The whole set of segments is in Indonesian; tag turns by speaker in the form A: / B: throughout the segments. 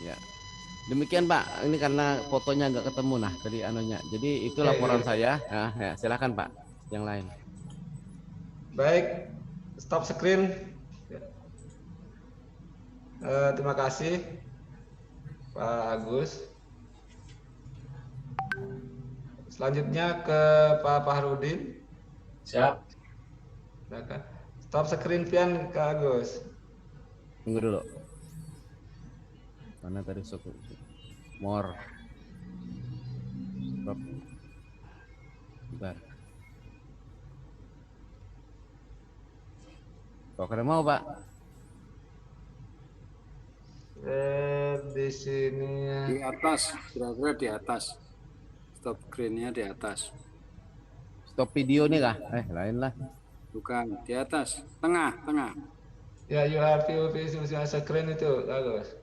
A: Ya. Demikian Pak, ini karena fotonya nggak ketemu nah tadi anunya. Jadi itu
B: Oke,
A: laporan
B: oke.
A: saya. Nah, ya, silakan Pak, yang lain.
B: Baik, stop screen. Terima kasih Pak Agus. Selanjutnya ke Pak Fahrudin.
C: Siap.
B: Silakan. Stop screen Pian ke Agus.
A: Tunggu dulu. Mana tadi suku? More. Stop. Bentar. Kok kada mau Pak?
B: Di sini
D: Di atas, kira-kira di atas. Stop screen-nya di atas.
A: Stop video nih kah? Lain lah.
D: Bukan, di atas. Tengah, tengah.
B: ya, you have to visual screen itu Agus.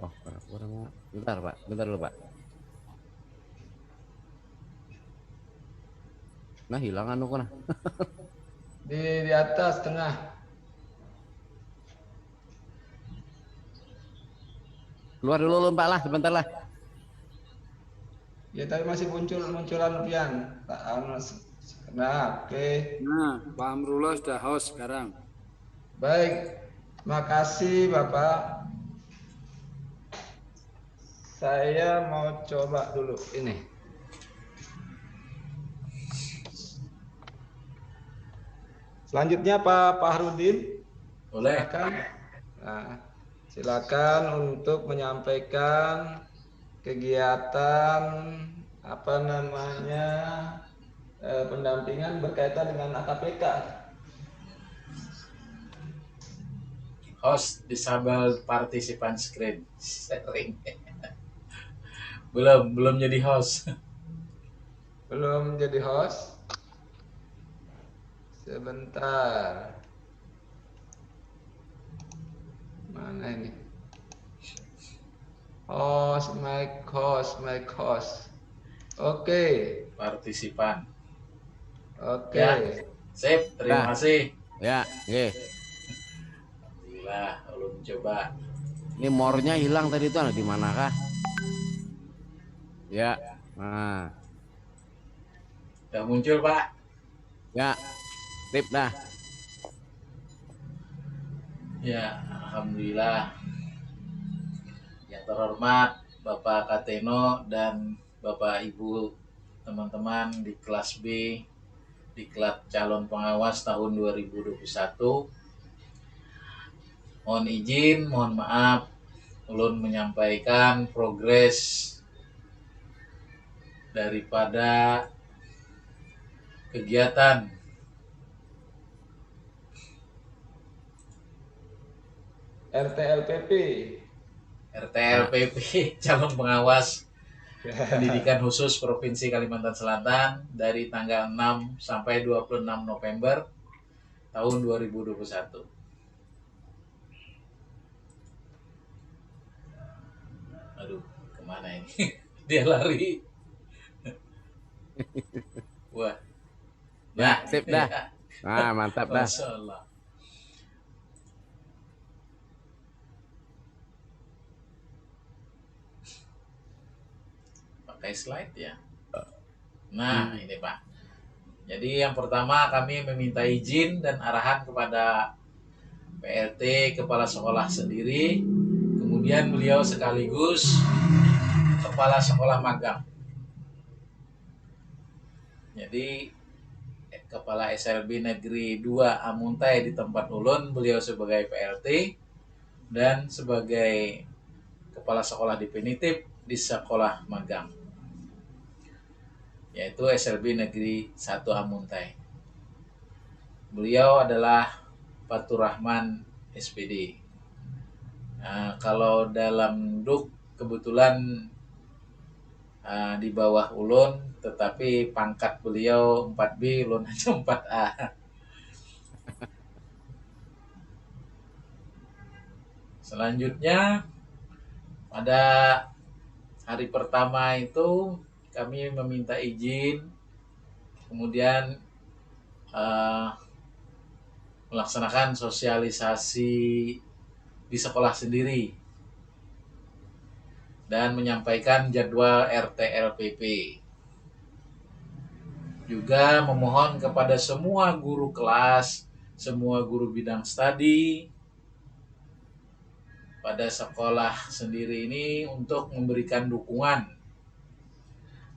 A: Oh, kurang mau. Bentar Pak, bentar dulu Pak. Nah, hilang anu kok nah.
B: Di atas tengah.
A: Keluar dulu Pak lah, sebentar lah.
B: Ya, tapi masih munculan Pian. Nah, oke.
D: Nah, Pak Amrullah sudah host sekarang.
B: Baik, makasih Bapak. Saya mau coba dulu ini. Selanjutnya Pak Fahrudin,
C: Boleh.
B: silakan. Nah, silakan untuk menyampaikan kegiatan apa namanya pendampingan berkaitan dengan AKPK.
C: Host disable participant screen sharing. belum jadi host.
B: Belum jadi host? Sebentar. Mana ini? Mic host. Oke.
C: Partisipan.
B: Oke.
C: Ya, sip. Terima
A: Nah.
C: kasih.
A: Ya, oke.
C: Alhamdulillah, ulun coba.
A: Ini more-nya hilang tadi itu di manakah? Ya. Nah.
C: Udah muncul, Pak.
A: Ya. Tip dah.
C: Ya, alhamdulillah. Yang terhormat Bapak Kateno dan Bapak Ibu teman-teman di kelas B Diklat Calon Pengawas tahun 2021. Mohon izin, mohon maaf, ulun menyampaikan progres daripada kegiatan
B: RTLPP.
C: RTLPP Calon Pengawas Pendidikan Khusus Provinsi Kalimantan Selatan dari tanggal 6 sampai 26 November tahun 2021. Aduh, kemana ini? Dia lari. Wah.
A: Ya, sip dah.
C: Ya.
A: Nah, mantap dah.
C: Masya Allah. Pakai slide ya. Nah, ini Pak. Jadi yang pertama kami meminta izin dan arahan kepada PLT Kepala Sekolah sendiri. Kemudian beliau sekaligus Kepala Sekolah Magang. Jadi Kepala SLB Negeri 2 Amuntai di tempat ulun, beliau sebagai PLT dan sebagai Kepala Sekolah Definitif di Sekolah Magang, yaitu SLB Negeri 1 Amuntai. Beliau adalah Fatur Rahman SPD. Nah, kalau dalam DUK kebetulan di bawah ulun, tetapi pangkat beliau 4B, ulun hanya 4A. Selanjutnya pada hari pertama itu kami meminta izin, kemudian melaksanakan sosialisasi di sekolah sendiri dan menyampaikan jadwal RTLPP. Juga memohon kepada semua guru kelas, semua guru bidang studi pada sekolah sendiri ini untuk memberikan dukungan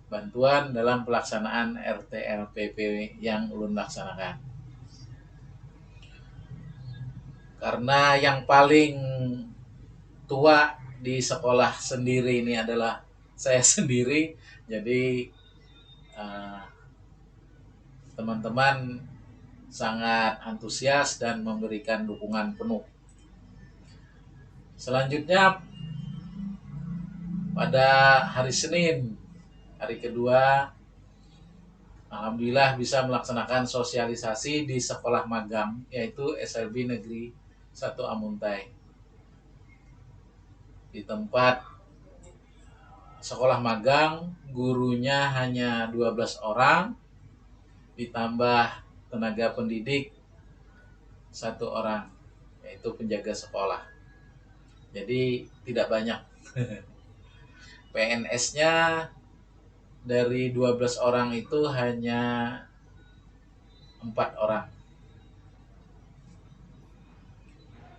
C: bantuan dalam pelaksanaan RTLPP yang ulun laksanakan. Karena yang paling tua di sekolah sendiri ini adalah saya sendiri, jadi teman-teman sangat antusias dan memberikan dukungan penuh. Selanjutnya pada hari Senin, hari kedua, alhamdulillah bisa melaksanakan sosialisasi di sekolah magang, yaitu SLB Negeri 1 Amuntai. Di tempat sekolah magang, gurunya hanya 12 orang, ditambah tenaga pendidik 1 orang, yaitu penjaga sekolah. Jadi tidak banyak. PNS-nya dari 12 orang itu hanya 4 orang.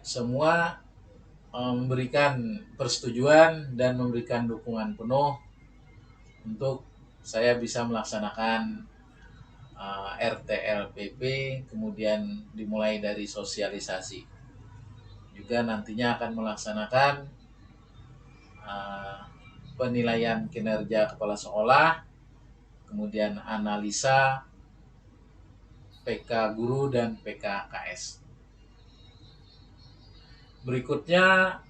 C: Semua memberikan persetujuan dan memberikan dukungan penuh untuk saya bisa melaksanakan RTLPP, kemudian dimulai dari sosialisasi. Juga nantinya akan melaksanakan penilaian kinerja kepala sekolah, kemudian analisa PK guru dan PKKS. Berikutnya,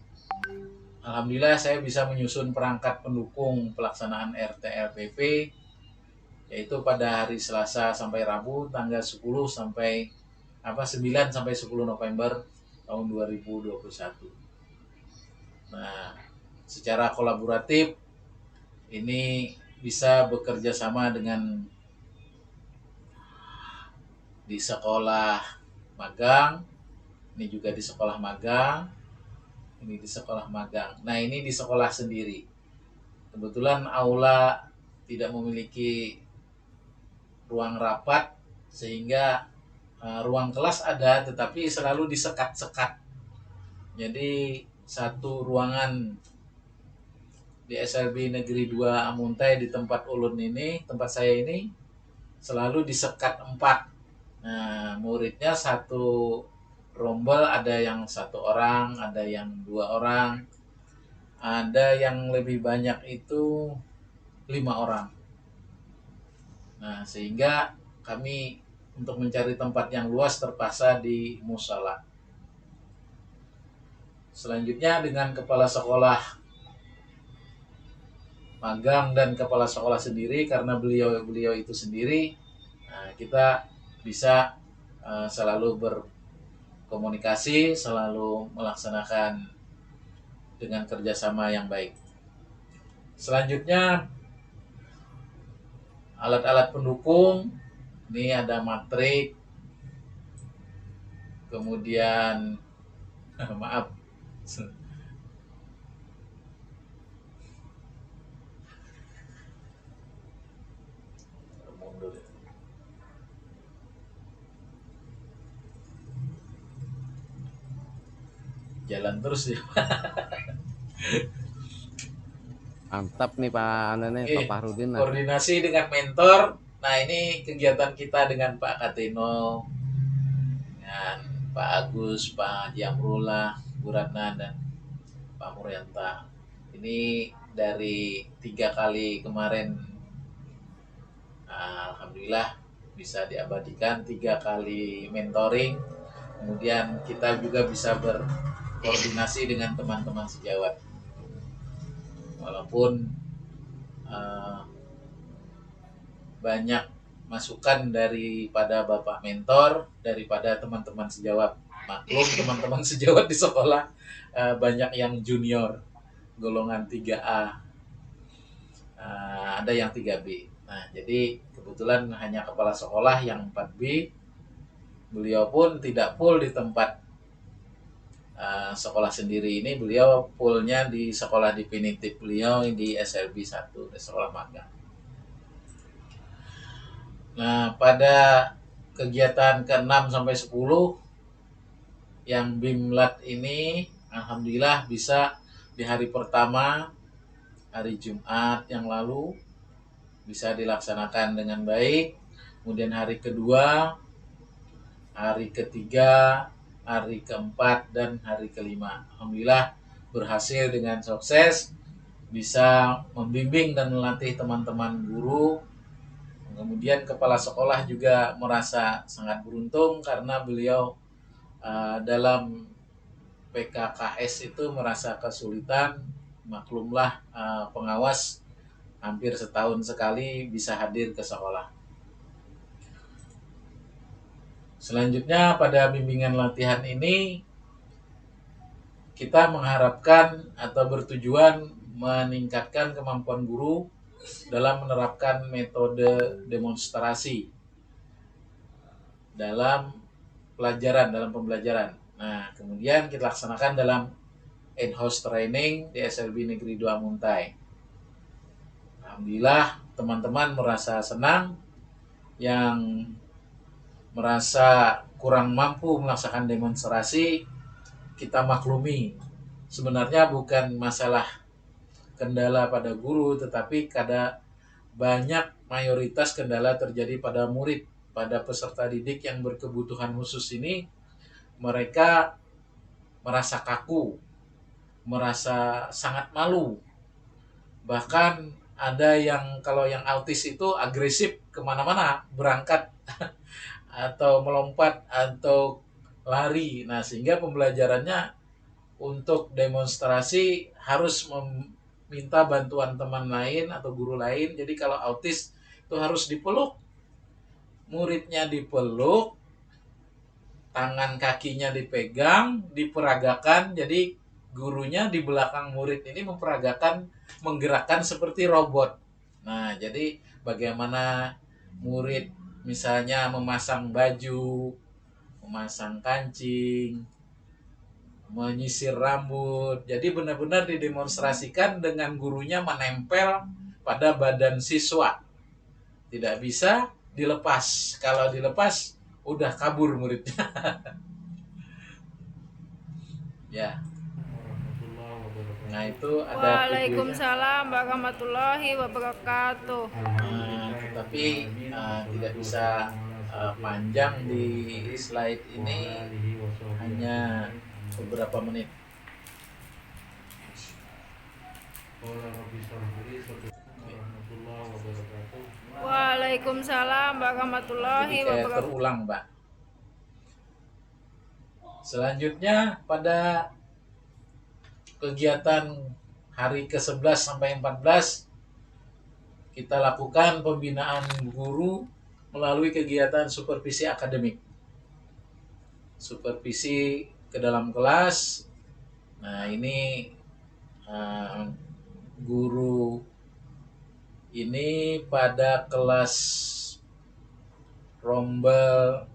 C: alhamdulillah saya bisa menyusun perangkat pendukung pelaksanaan RTLPP, yaitu pada hari Selasa sampai Rabu tanggal 9 sampai 10 November tahun 2021. Nah, secara kolaboratif ini bisa bekerja sama dengan di sekolah magang, ini juga di sekolah magang, ini di sekolah magang. Nah, ini di sekolah sendiri. Kebetulan aula tidak memiliki ruang rapat, sehingga ruang kelas ada tetapi selalu disekat-sekat. Jadi satu ruangan di SLB Negeri 2 Amuntai di tempat ulun ini, tempat saya ini selalu disekat 4. Nah, muridnya satu rombel, ada yang 1 orang, ada yang 2 orang, ada yang lebih banyak itu 5 orang. Nah, sehingga kami untuk mencari tempat yang luas terpaksa di musala. Selanjutnya dengan kepala sekolah magang dan kepala sekolah sendiri, karena beliau itu sendiri, kita bisa selalu berkomunikasi, selalu melaksanakan dengan kerjasama yang baik. Selanjutnya alat-alat pendukung, ini ada matrik, kemudian maaf, mundur. Jalan terus ya.
A: Mantap nih Pak Pak Fahrudin.
C: Koordinasi dengan mentor. Nah, ini kegiatan kita dengan Pak Katino, dengan Pak Agus, Pak Jamrullah, Bu Ratna, dan Pak Muryanta. Ini dari 3 kali kemarin, alhamdulillah bisa diabadikan 3 kali mentoring. Kemudian kita juga bisa berkoordinasi dengan teman-teman sejawat. Walaupun banyak masukan daripada Bapak mentor, daripada teman-teman sejawat. Maklum, teman-teman sejawat di sekolah banyak yang junior, golongan 3A, ada yang 3B. Nah, jadi kebetulan hanya kepala sekolah yang 4B, beliau pun tidak full di tempat sekolah sendiri ini, beliau fullnya di sekolah definitif beliau di SLB 1, di sekolah magang. Nah, pada kegiatan ke-6 sampai 10 yang BIMLAT ini alhamdulillah bisa di hari pertama, hari Jumat yang lalu bisa dilaksanakan dengan baik. Kemudian hari kedua, hari ketiga, hari keempat, dan hari kelima. Alhamdulillah berhasil dengan sukses, bisa membimbing dan melatih teman-teman guru. Kemudian kepala sekolah juga merasa sangat beruntung karena beliau dalam PKKS itu merasa kesulitan, maklumlah pengawas hampir setahun sekali bisa hadir ke sekolah. Selanjutnya pada bimbingan latihan ini kita mengharapkan atau bertujuan meningkatkan kemampuan guru dalam menerapkan metode demonstrasi dalam pembelajaran. Nah, kemudian kita laksanakan dalam in-house training di SLB Negeri 2 Muntai. Alhamdulillah teman-teman merasa senang, yang merasa kurang mampu melaksanakan demonstrasi kita maklumi. Sebenarnya bukan masalah kendala pada guru, tetapi banyak mayoritas kendala terjadi pada murid, pada peserta didik yang berkebutuhan khusus ini. Mereka merasa kaku, merasa sangat malu. Bahkan ada yang kalau yang autis itu agresif kemana-mana, berangkat atau melompat atau lari. Nah, sehingga pembelajarannya untuk demonstrasi harus meminta bantuan teman lain atau guru lain. Jadi kalau autis itu harus dipeluk, muridnya dipeluk, tangan kakinya dipegang, diperagakan. Jadi gurunya di belakang murid ini menggerakkan seperti robot. Nah, jadi bagaimana murid misalnya memasang baju, memasang kancing, menyisir rambut. Jadi benar-benar didemonstrasikan dengan gurunya menempel pada badan siswa. Tidak bisa dilepas. Kalau dilepas, udah kabur muridnya. Ya. Nah, itu ada
E: Waalaikumsalam warahmatullahi wabarakatuh.
C: Tapi tidak bisa panjang di slide ini, hanya beberapa menit.
E: Waalaikumsalam warahmatullahi
C: Jadi kayak
E: wabarakatuh.
C: terulang, Mbak. Selanjutnya pada kegiatan hari ke-11 sampai 14 kita lakukan pembinaan guru melalui kegiatan supervisi akademik. Supervisi ke dalam kelas. Nah, ini guru ini pada kelas rombel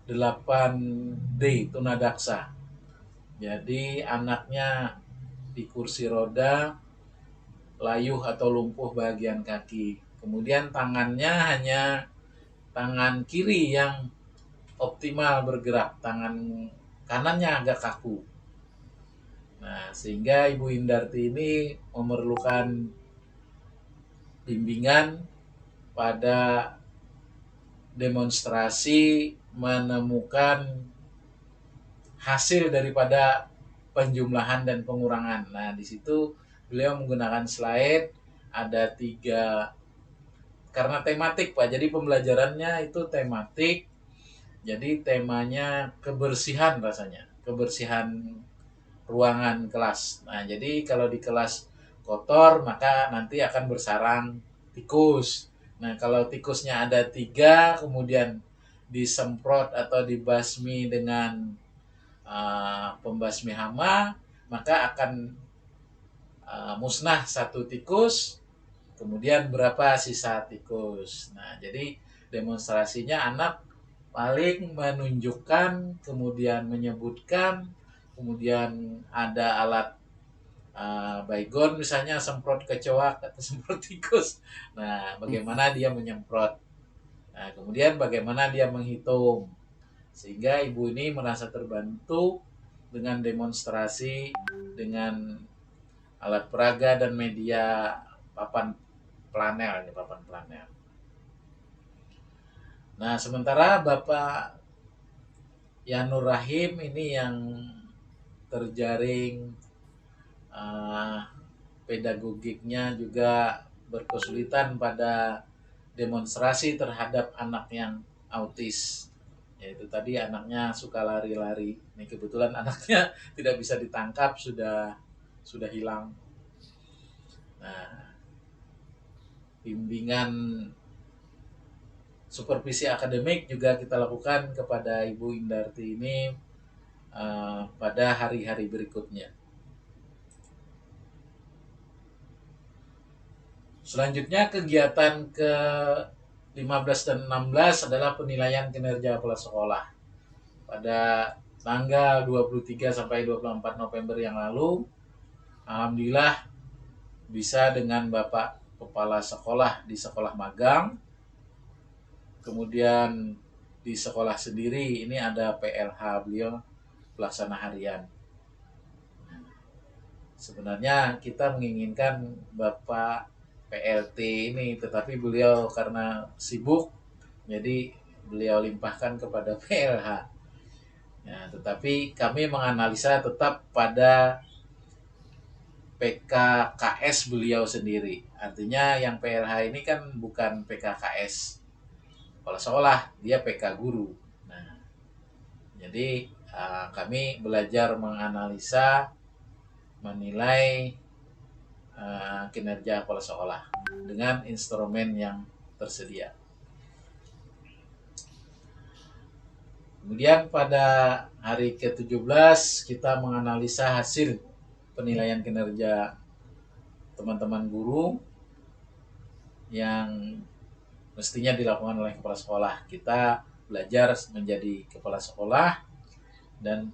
C: 8D tunadaksa. Jadi anaknya di kursi roda, layuh atau lumpuh bagian kaki. Kemudian tangannya hanya tangan kiri yang optimal bergerak, tangan kanannya agak kaku. Nah, sehingga Ibu Indarti ini memerlukan bimbingan pada demonstrasi menemukan hasil daripada penjumlahan dan pengurangan. Nah, di situ beliau menggunakan slide, ada 3, karena tematik Pak, jadi pembelajarannya itu tematik. Jadi temanya kebersihan rasanya, kebersihan ruangan kelas. Nah, jadi kalau di kelas kotor maka nanti akan bersarang tikus. Nah, kalau tikusnya ada 3, kemudian disemprot atau dibasmi dengan pembasmi hama, maka akan musnah 1 tikus, kemudian berapa sisa tikus. Nah, jadi demonstrasinya anak paling menunjukkan, kemudian menyebutkan, kemudian ada alat baygon misalnya semprot kecoak atau semprot tikus. Nah, bagaimana dia menyemprot. Nah, kemudian bagaimana dia menghitung. Sehingga ibu ini merasa terbantu dengan demonstrasi, dengan alat peraga dan media papan planel. Nah, sementara Bapak Yanur Rahim ini yang terjaring pedagogiknya juga berkesulitan pada demonstrasi terhadap anak yang autis. Yaitu tadi anaknya suka lari-lari. Ini kebetulan anaknya tidak bisa ditangkap, sudah hilang. Nah, bimbingan supervisi akademik juga kita lakukan kepada Ibu Indarti ini pada hari-hari berikutnya. Selanjutnya kegiatan ke-15 dan 16 adalah penilaian kinerja kepala sekolah. Pada tanggal 23 sampai 24 November yang lalu, alhamdulillah bisa dengan Bapak Kepala Sekolah di sekolah magang. Kemudian di sekolah sendiri ini ada PLH beliau pelaksana harian. Sebenarnya kita menginginkan Bapak PLT ini, tetapi beliau karena sibuk, jadi beliau limpahkan kepada PLH. Ya, tetapi kami menganalisa tetap pada PKKS beliau sendiri. Artinya yang PLH ini kan bukan PKKS kepala sekolah, dia PK guru. Nah, jadi kami belajar menganalisa, menilai kinerja kepala sekolah dengan instrumen yang tersedia. Kemudian pada hari ke-17 kita menganalisa hasil penilaian kinerja teman-teman guru yang mestinya dilakukan oleh kepala sekolah. Kita belajar menjadi kepala sekolah dan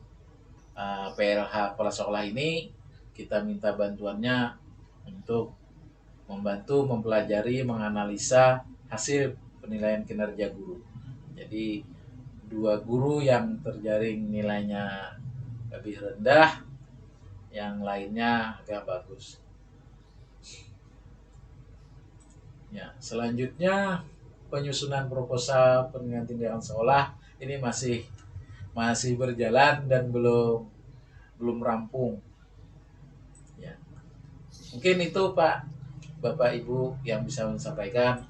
C: PLH kepala sekolah ini kita minta bantuannya untuk membantu mempelajari, menganalisa hasil penilaian kinerja guru. Jadi 2 guru yang terjaring nilainya lebih rendah, yang lainnya agak bagus. Ya, selanjutnya penyusunan proposal penilaian tindakan sekolah ini masih berjalan dan belum rampung. Ya. Mungkin itu Pak, Bapak Ibu yang bisa saya sampaikan.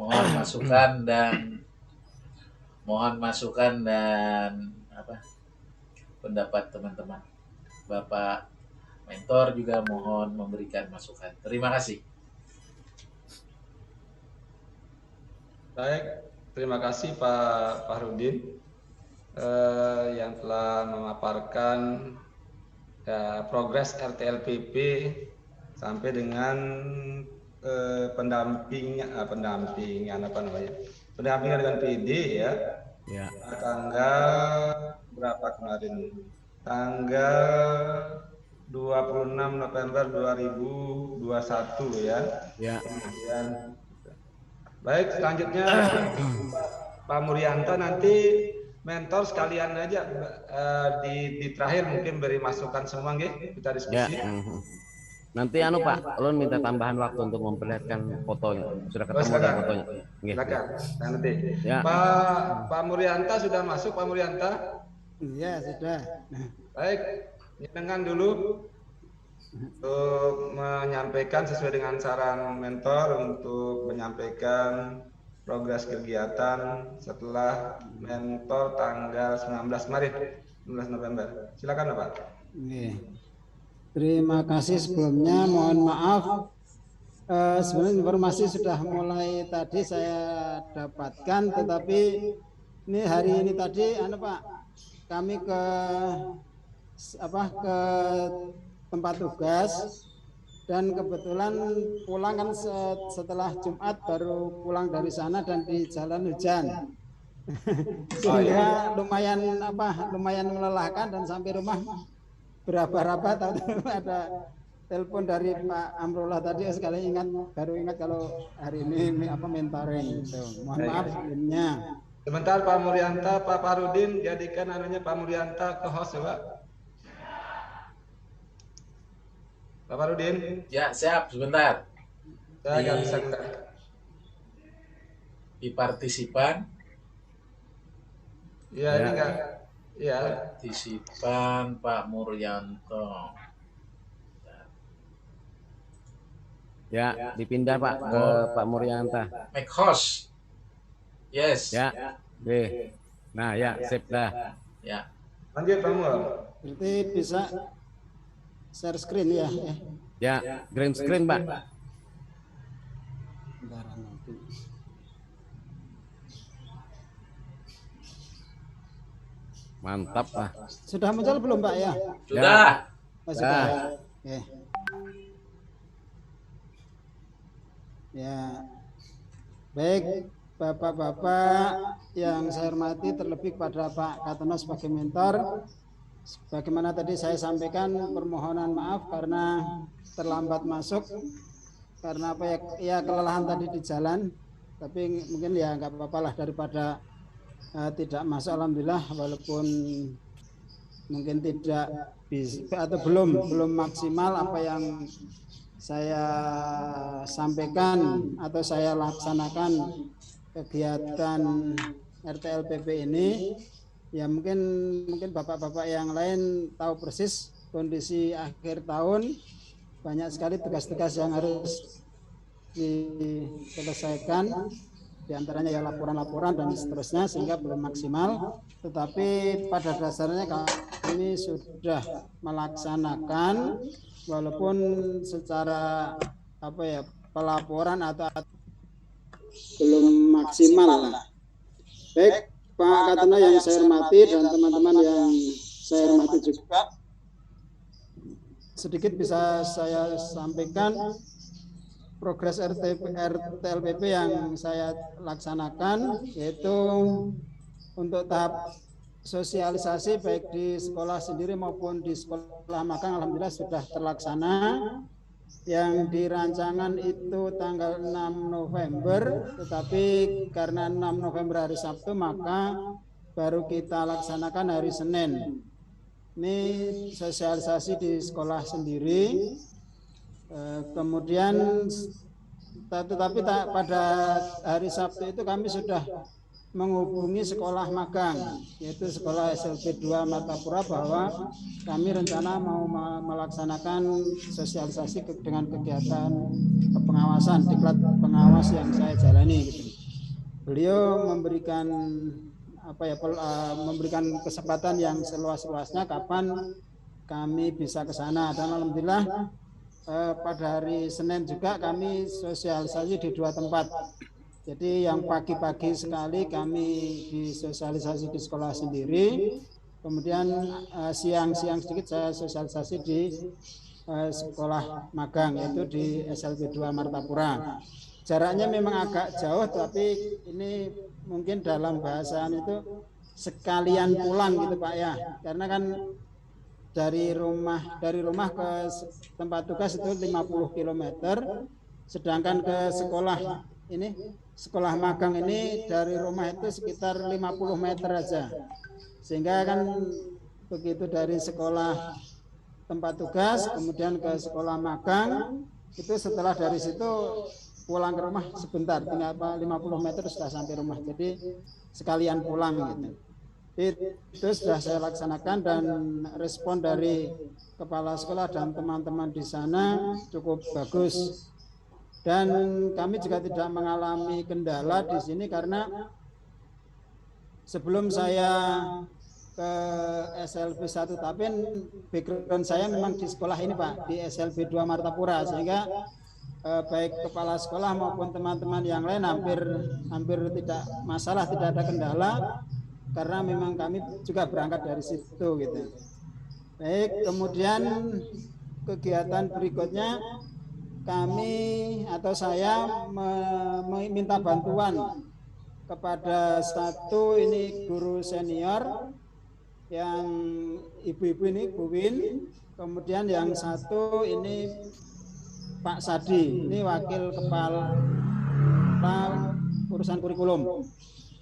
C: Mohon masukan dan pendapat teman-teman. Bapak mentor juga mohon memberikan masukan. Terima kasih.
B: Baik, terima kasih Pak Fahrudin yang telah memaparkan progres RTLPP sampai dengan pendampingan dengan PD ya.
A: Ya.
B: Tanggal berapa kemarin? Tanggal 26 November 2021 ya.
A: Ya.
B: Kemudian, baik, selanjutnya Pak Murianto nanti mentor sekalian aja di terakhir mungkin beri masukan semua nggih, kita diskusi.
A: Ya. Nanti Pak, ulun minta tambahan waktu untuk memperlihatkan fotonya. Sudah ketemu dengan fotonya.
B: Silakan. Nah, nanti.
A: Ya.
B: Pak Murianta sudah masuk, Pak Murianta?
F: Iya, sudah.
B: Baik, dengan dulu untuk menyampaikan sesuai dengan saran mentor untuk menyampaikan progres kegiatan setelah mentor tanggal 19 November. Silakan Pak.
F: Oke. Terima kasih sebelumnya, mohon maaf. Sebenarnya informasi sudah mulai tadi saya dapatkan, tetapi ini hari ini tadi, Pak, kami ke tempat tugas dan kebetulan pulang kan setelah Jumat baru pulang dari sana dan di jalan hujan. Sehingga lumayan melelahkan dan sampai rumah beraba-raba tahu ada telepon dari Pak Amrullah tadi sekali baru ingat kalau hari ini mentoring gitu. Mohon maaf sebelumnya.
B: Sebentar Pak Murianta, Pak Farudin jadikan Pak Murianta ke host ya Pak. Pak Farudin.
C: Ya, siap sebentar.
B: Saya nggak bisa enggak.
C: Di partisipan.
B: Iya, ini enggak. Iya.
C: Partisipan Pak Murianto.
A: Ya, dipindah Pak ke Pak Murianta.
C: Make host. Yes.
A: Ya. Oke. Nah, ya, sip dah.
C: Ya.
B: Lanjut Pak Mur.
F: Berarti bisa share screen ya.
A: Ya, green screen, Pak.
F: Bentar, nanti.
A: Mantap, Pak.
F: Sudah muncul belum Pak ya?
C: Sudah.
F: Oh, sudah. Oke. Ya. Baik, Bapak-bapak yang saya hormati, terlebih kepada Pak Katono sebagai mentor. Bagaimana tadi saya sampaikan, permohonan maaf karena terlambat masuk, karena ya kelelahan tadi di jalan. Tapi mungkin ya nggak apa-apa lah daripada tidak masuk. Alhamdulillah, walaupun mungkin tidak bisa atau belum maksimal apa yang saya sampaikan atau saya laksanakan kegiatan RTLPP ini. Ya mungkin bapak-bapak yang lain tahu persis kondisi akhir tahun, banyak sekali tugas-tugas yang harus diselesaikan, diantaranya ya laporan-laporan dan seterusnya, sehingga belum maksimal. Tetapi pada dasarnya kami sudah melaksanakan, walaupun secara pelaporan atau belum maksimal lah. Baik Pak Katono yang saya hormati dan teman-teman yang saya hormati juga, sedikit bisa saya sampaikan progres RTLPP yang saya laksanakan, yaitu untuk tahap sosialisasi baik di sekolah sendiri maupun di sekolah magang, alhamdulillah sudah terlaksana. Yang dirancangan itu tanggal 6 November, tetapi karena 6 November hari Sabtu, maka baru kita laksanakan hari Senin. Ini sosialisasi di sekolah sendiri. Kemudian tetapi pada hari Sabtu itu kami sudah menghubungi sekolah magang, yaitu sekolah SLB 2 Martapura, bahwa kami rencana mau melaksanakan sosialisasi dengan kegiatan pengawasan, diklat pengawas yang saya jalani gitu. Beliau memberikan memberikan kesempatan yang seluas-luasnya kapan kami bisa ke sana, dan alhamdulillah pada hari Senin juga kami sosialisasi di 2 tempat. Jadi yang pagi-pagi sekali kami disosialisasi di sekolah sendiri, kemudian siang-siang sedikit saya sosialisasi di sekolah magang, yaitu di SLB 2 Martapura. Jaraknya memang agak jauh, tapi ini mungkin dalam bahasaan itu sekalian pulang gitu Pak ya, karena kan dari rumah ke tempat tugas itu 50 km, sedangkan ke sekolah magang ini dari rumah itu sekitar 50 meter aja, sehingga kan begitu dari sekolah tempat tugas kemudian ke sekolah magang, itu setelah dari situ pulang ke rumah sebentar, tinggal 50 meter sudah sampai rumah, jadi sekalian pulang gitu. Itu sudah saya laksanakan dan respon dari kepala sekolah dan teman-teman di sana cukup bagus. Dan kami juga tidak mengalami kendala di sini karena sebelum saya ke SLB 1 Tapin, background saya memang di sekolah ini Pak, di SLB 2 Martapura, sehingga baik kepala sekolah maupun teman-teman yang lain hampir tidak masalah, tidak ada kendala, karena memang kami juga berangkat dari situ gitu. Baik, kemudian kegiatan berikutnya kami atau saya meminta bantuan kepada satu ini guru senior yang ibu-ibu ini Bu Win, kemudian yang satu ini Pak Sadi, ini wakil kepala urusan kurikulum.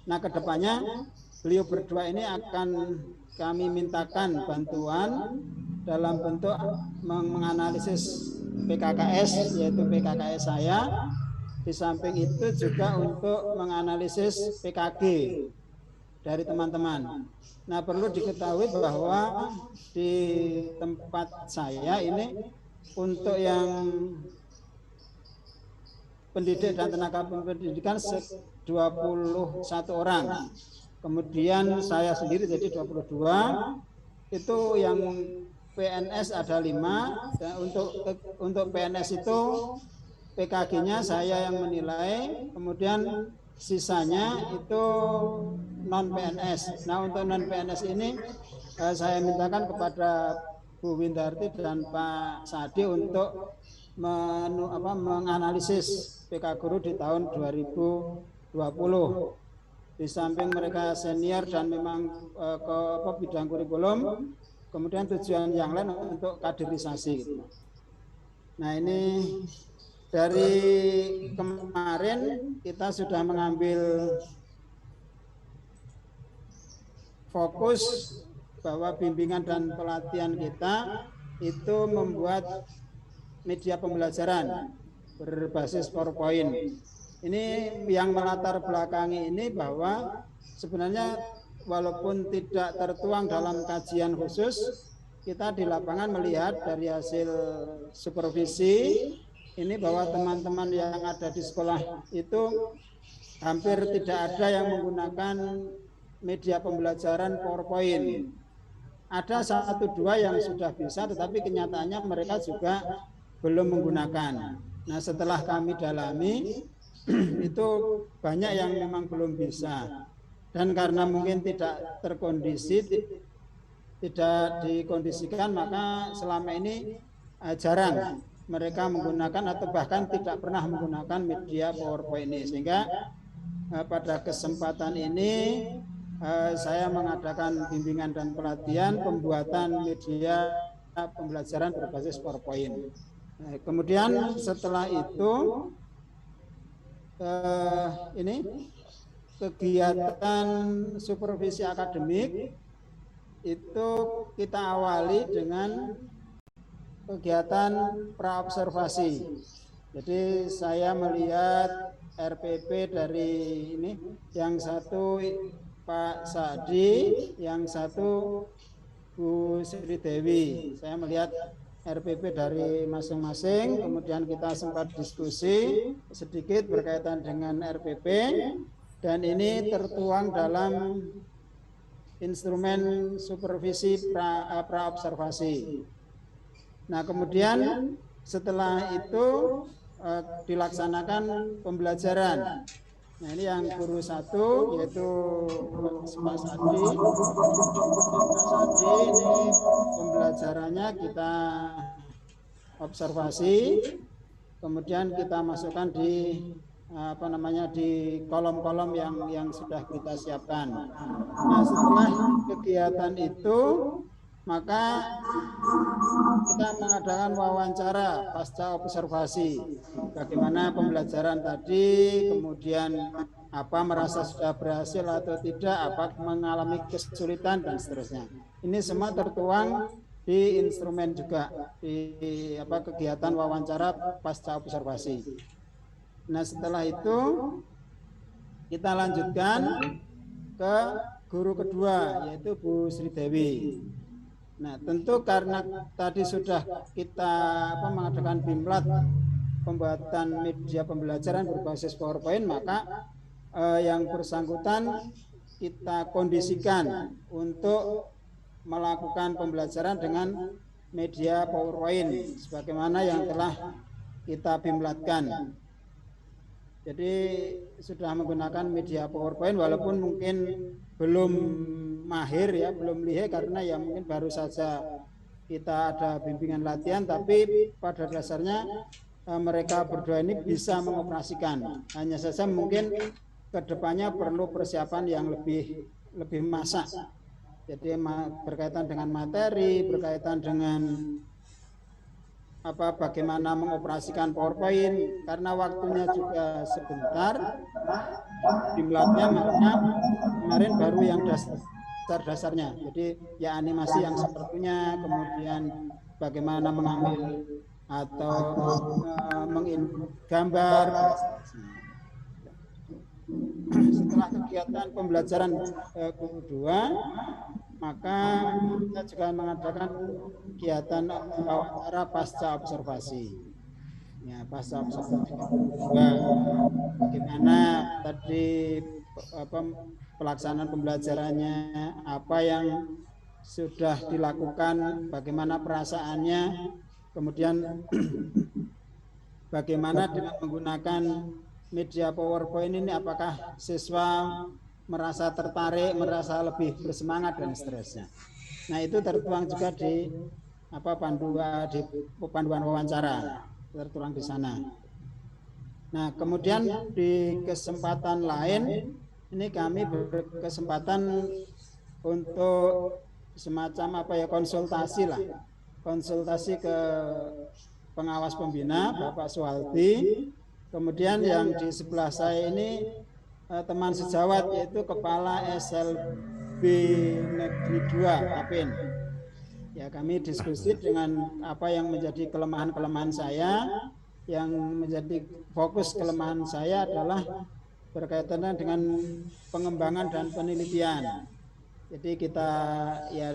F: Nah, kedepannya beliau berdua ini akan kami mintakan bantuan dalam bentuk menganalisis PKKS, yaitu PKKS saya. Di samping itu juga untuk menganalisis PKG dari teman-teman. Nah, perlu diketahui bahwa di tempat saya ini untuk yang pendidik dan tenaga pendidikan 21 orang. Kemudian saya sendiri jadi 22. Itu yang PNS ada 5. Dan untuk PNS itu PKG-nya saya yang menilai, kemudian sisanya itu non PNS. Nah, untuk non PNS ini saya mintakan kepada Bu Windarti dan Pak Sadi untuk menganalisis PK Guru di tahun 2020. Di samping mereka senior dan memang ke bidang kurikulum, kemudian tujuan yang lain untuk kaderisasi. Nah, ini dari kemarin kita sudah mengambil fokus bahwa bimbingan dan pelatihan kita itu membuat media pembelajaran berbasis PowerPoint. Ini yang melatar belakangi ini bahwa sebenarnya walaupun tidak tertuang dalam kajian khusus, kita di lapangan melihat dari hasil supervisi ini bahwa teman-teman yang ada di sekolah itu hampir tidak ada yang menggunakan media pembelajaran PowerPoint. Ada 1-2 yang sudah bisa, tetapi kenyataannya mereka juga belum menggunakan. Nah, setelah kami dalami, itu banyak yang memang belum bisa. Dan karena mungkin tidak terkondisi, tidak dikondisikan, maka selama ini jarang mereka menggunakan atau bahkan tidak pernah menggunakan media PowerPoint ini. Sehingga pada kesempatan ini saya mengadakan bimbingan dan pelatihan pembuatan media pembelajaran berbasis PowerPoint. Kemudian setelah itu ini kegiatan supervisi akademik itu kita awali dengan kegiatan praobservasi. Jadi saya melihat RPP dari ini, yang satu Pak Sadi, yang satu Bu Sri Dewi. Saya melihat RPP dari masing-masing, kemudian kita sempat diskusi sedikit berkaitan dengan RPP, dan ini tertuang dalam instrumen supervisi praobservasi. Nah, kemudian setelah itu dilaksanakan pembelajaran. Nah, ini yang guru 1 yaitu Pak Sadi. Ini pembelajarannya kita observasi, kemudian kita masukkan di di kolom-kolom yang sudah kita siapkan. Nah, setelah kegiatan itu maka kita mengadakan wawancara pasca observasi, bagaimana pembelajaran tadi, kemudian apa merasa sudah berhasil atau tidak, apa mengalami kesulitan dan seterusnya. Ini semua tertuang di instrumen juga, di kegiatan wawancara pasca observasi. Nah, setelah itu kita lanjutkan ke guru kedua, yaitu Bu Sri Dewi. Nah, tentu karena tadi sudah kita mengadakan bimlat pembuatan media pembelajaran berbasis PowerPoint, maka yang bersangkutan kita kondisikan untuk melakukan pembelajaran dengan media PowerPoint sebagaimana yang telah kita bimlatkan. Jadi sudah menggunakan media PowerPoint walaupun mungkin belum mahir ya, belum lihai karena ya mungkin baru saja kita ada bimbingan latihan, tapi pada dasarnya mereka berdua ini bisa mengoperasikan. Hanya saja mungkin kedepannya perlu persiapan yang lebih masak. Jadi berkaitan dengan materi, berkaitan dengan bagaimana mengoperasikan PowerPoint, karena waktunya juga sebentar jumlahnya, maka kemarin baru yang dasar-dasarnya. Jadi ya animasi yang sepertinya, kemudian bagaimana mengambil atau menggambar. Setelah kegiatan pembelajaran kedua, maka kita juga mengadakan kegiatan wawancara pasca observasi. Ya, pasca observasi kedua, bagaimana tadi pelaksanaan pembelajarannya, apa yang sudah dilakukan, bagaimana perasaannya, kemudian bagaimana dengan menggunakan media PowerPoint ini, apakah siswa merasa tertarik, merasa lebih bersemangat dan seterusnya. Nah, itu tertuang juga di panduan wawancara, tertuang di sana. Nah, kemudian di kesempatan lain ini kami berkesempatan untuk semacam konsultasi ke pengawas pembina Bapak Suhaldi. Kemudian yang di sebelah saya ini teman sejawat, yaitu Kepala SLB Negeri 2 Tapin. Ya, kami diskusi dengan apa yang menjadi kelemahan-kelemahan saya. Yang menjadi fokus kelemahan saya adalah berkaitan dengan pengembangan dan penelitian. Jadi kita ya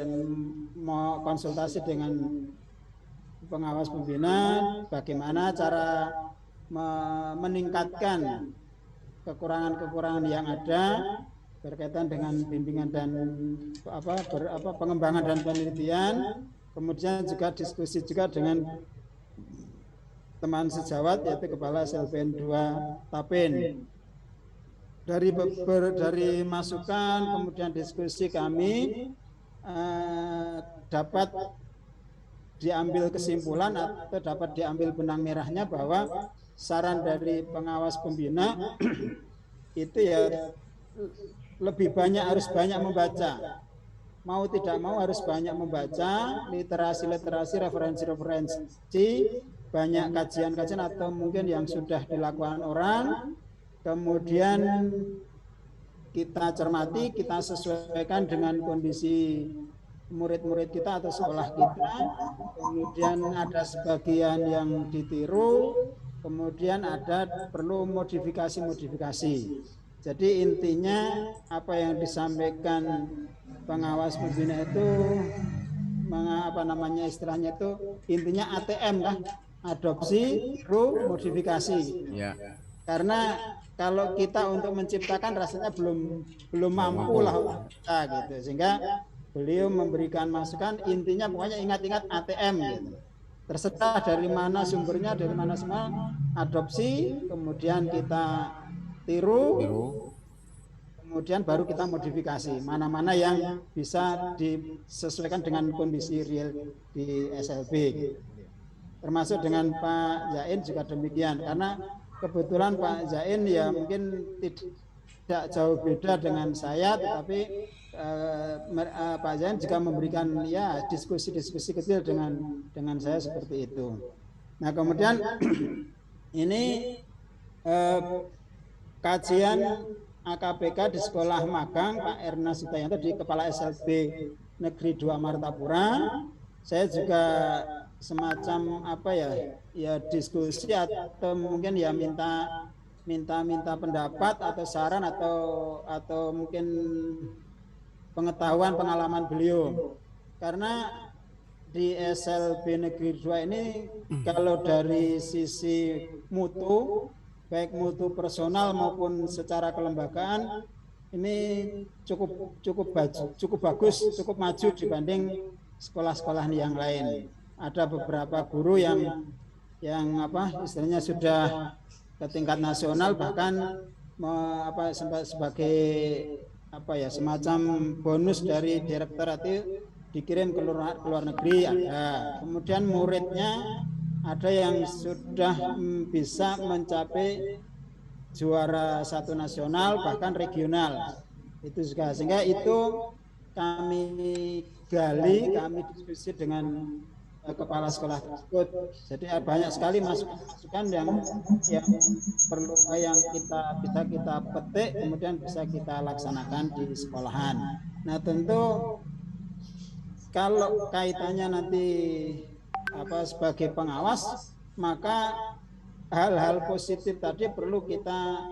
F: mau konsultasi dengan pengawas pembina bagaimana cara meningkatkan kekurangan-kekurangan yang ada berkaitan dengan bimbingan dan pengembangan dan penelitian. Kemudian juga diskusi juga dengan teman sejawat, yaitu Kepala SLBN 2 Tapin. Dari masukan kemudian diskusi kami dapat diambil kesimpulan atau dapat diambil benang merahnya bahwa saran dari pengawas pembina itu ya harus banyak membaca. Mau tidak mau harus banyak membaca literasi, referensi, banyak kajian-kajian atau mungkin yang sudah dilakukan orang. Kemudian kita cermati, kita sesuaikan dengan kondisi murid-murid kita atau sekolah kita. Kemudian ada sebagian yang ditiru, kemudian ada perlu modifikasi. Jadi intinya apa yang disampaikan pengawas pembina itu istilahnya itu intinya ATM lah, adopsi, tiru, modifikasi. Ya. Karena kalau kita untuk menciptakan rasanya belum mampu lah kita gitu, sehingga beliau memberikan masukan, intinya pokoknya ingat-ingat ATM gitu. Terserah dari mana sumbernya, dari mana semua, adopsi, kemudian kita tiru, kemudian baru kita modifikasi mana-mana yang bisa disesuaikan dengan kondisi real di SLB gitu. Termasuk dengan Pak Zain juga demikian, karena kebetulan Pak Zain ya mungkin tidak jauh beda dengan saya, tetapi Pak Zain juga memberikan ya diskusi-diskusi kecil dengan saya seperti itu. Nah, kemudian ini kajian AKPK di sekolah magang Pak Erna Sutayanto di Kepala SLB Negeri 2 Martapura. Saya juga semacam diskusi atau mungkin ya minta pendapat atau saran atau mungkin pengetahuan pengalaman beliau, karena di SLB Negeri 2 ini kalau dari sisi mutu, baik mutu personal maupun secara kelembagaan, ini cukup bagus, cukup maju dibanding sekolah-sekolah yang lain. Ada beberapa guru yang istilahnya sudah ke tingkat nasional, bahkan sebagai semacam bonus dari direktorat itu dikirim ke luar negeri ada. Kemudian muridnya ada yang sudah bisa mencapai juara 1 nasional bahkan regional itu juga, sehingga itu kami gali, kami diskusi dengan kepala sekolah tersebut. Jadi banyak sekali masukan yang perlu yang kita petik kemudian bisa kita laksanakan di sekolahan. Nah, tentu kalau kaitannya nanti sebagai pengawas, maka hal-hal positif tadi perlu kita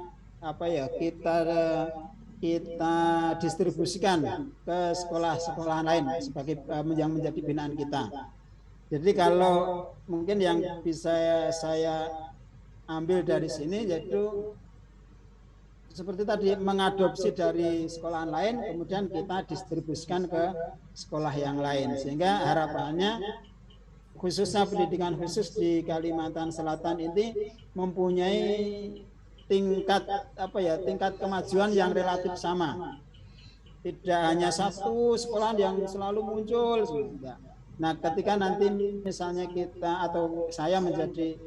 F: kita distribusikan ke sekolah-sekolah lain sebagai yang menjadi binaan kita. Jadi kalau mungkin yang bisa saya ambil dari sini yaitu seperti tadi, mengadopsi dari sekolahan lain kemudian kita distribusikan ke sekolah yang lain, sehingga harapannya khususnya pendidikan khusus di Kalimantan Selatan ini mempunyai tingkat kemajuan yang relatif sama. Tidak hanya satu sekolah yang selalu muncul. Nah, ketika nanti misalnya kita atau saya menjadi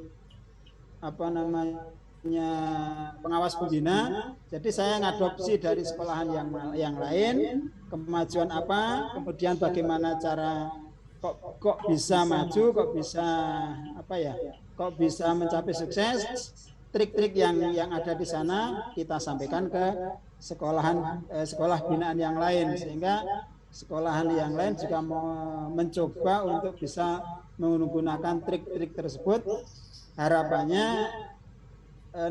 F: pengawas pembina, jadi saya ngadopsi dari sekolahan yang lain, kemajuan apa, kemudian bagaimana cara kok bisa maju, kok bisa mencapai sukses, trik-trik yang ada di sana kita sampaikan ke sekolah binaan yang lain, sehingga sekolahan yang lain juga mencoba untuk bisa menggunakan trik-trik tersebut. Harapannya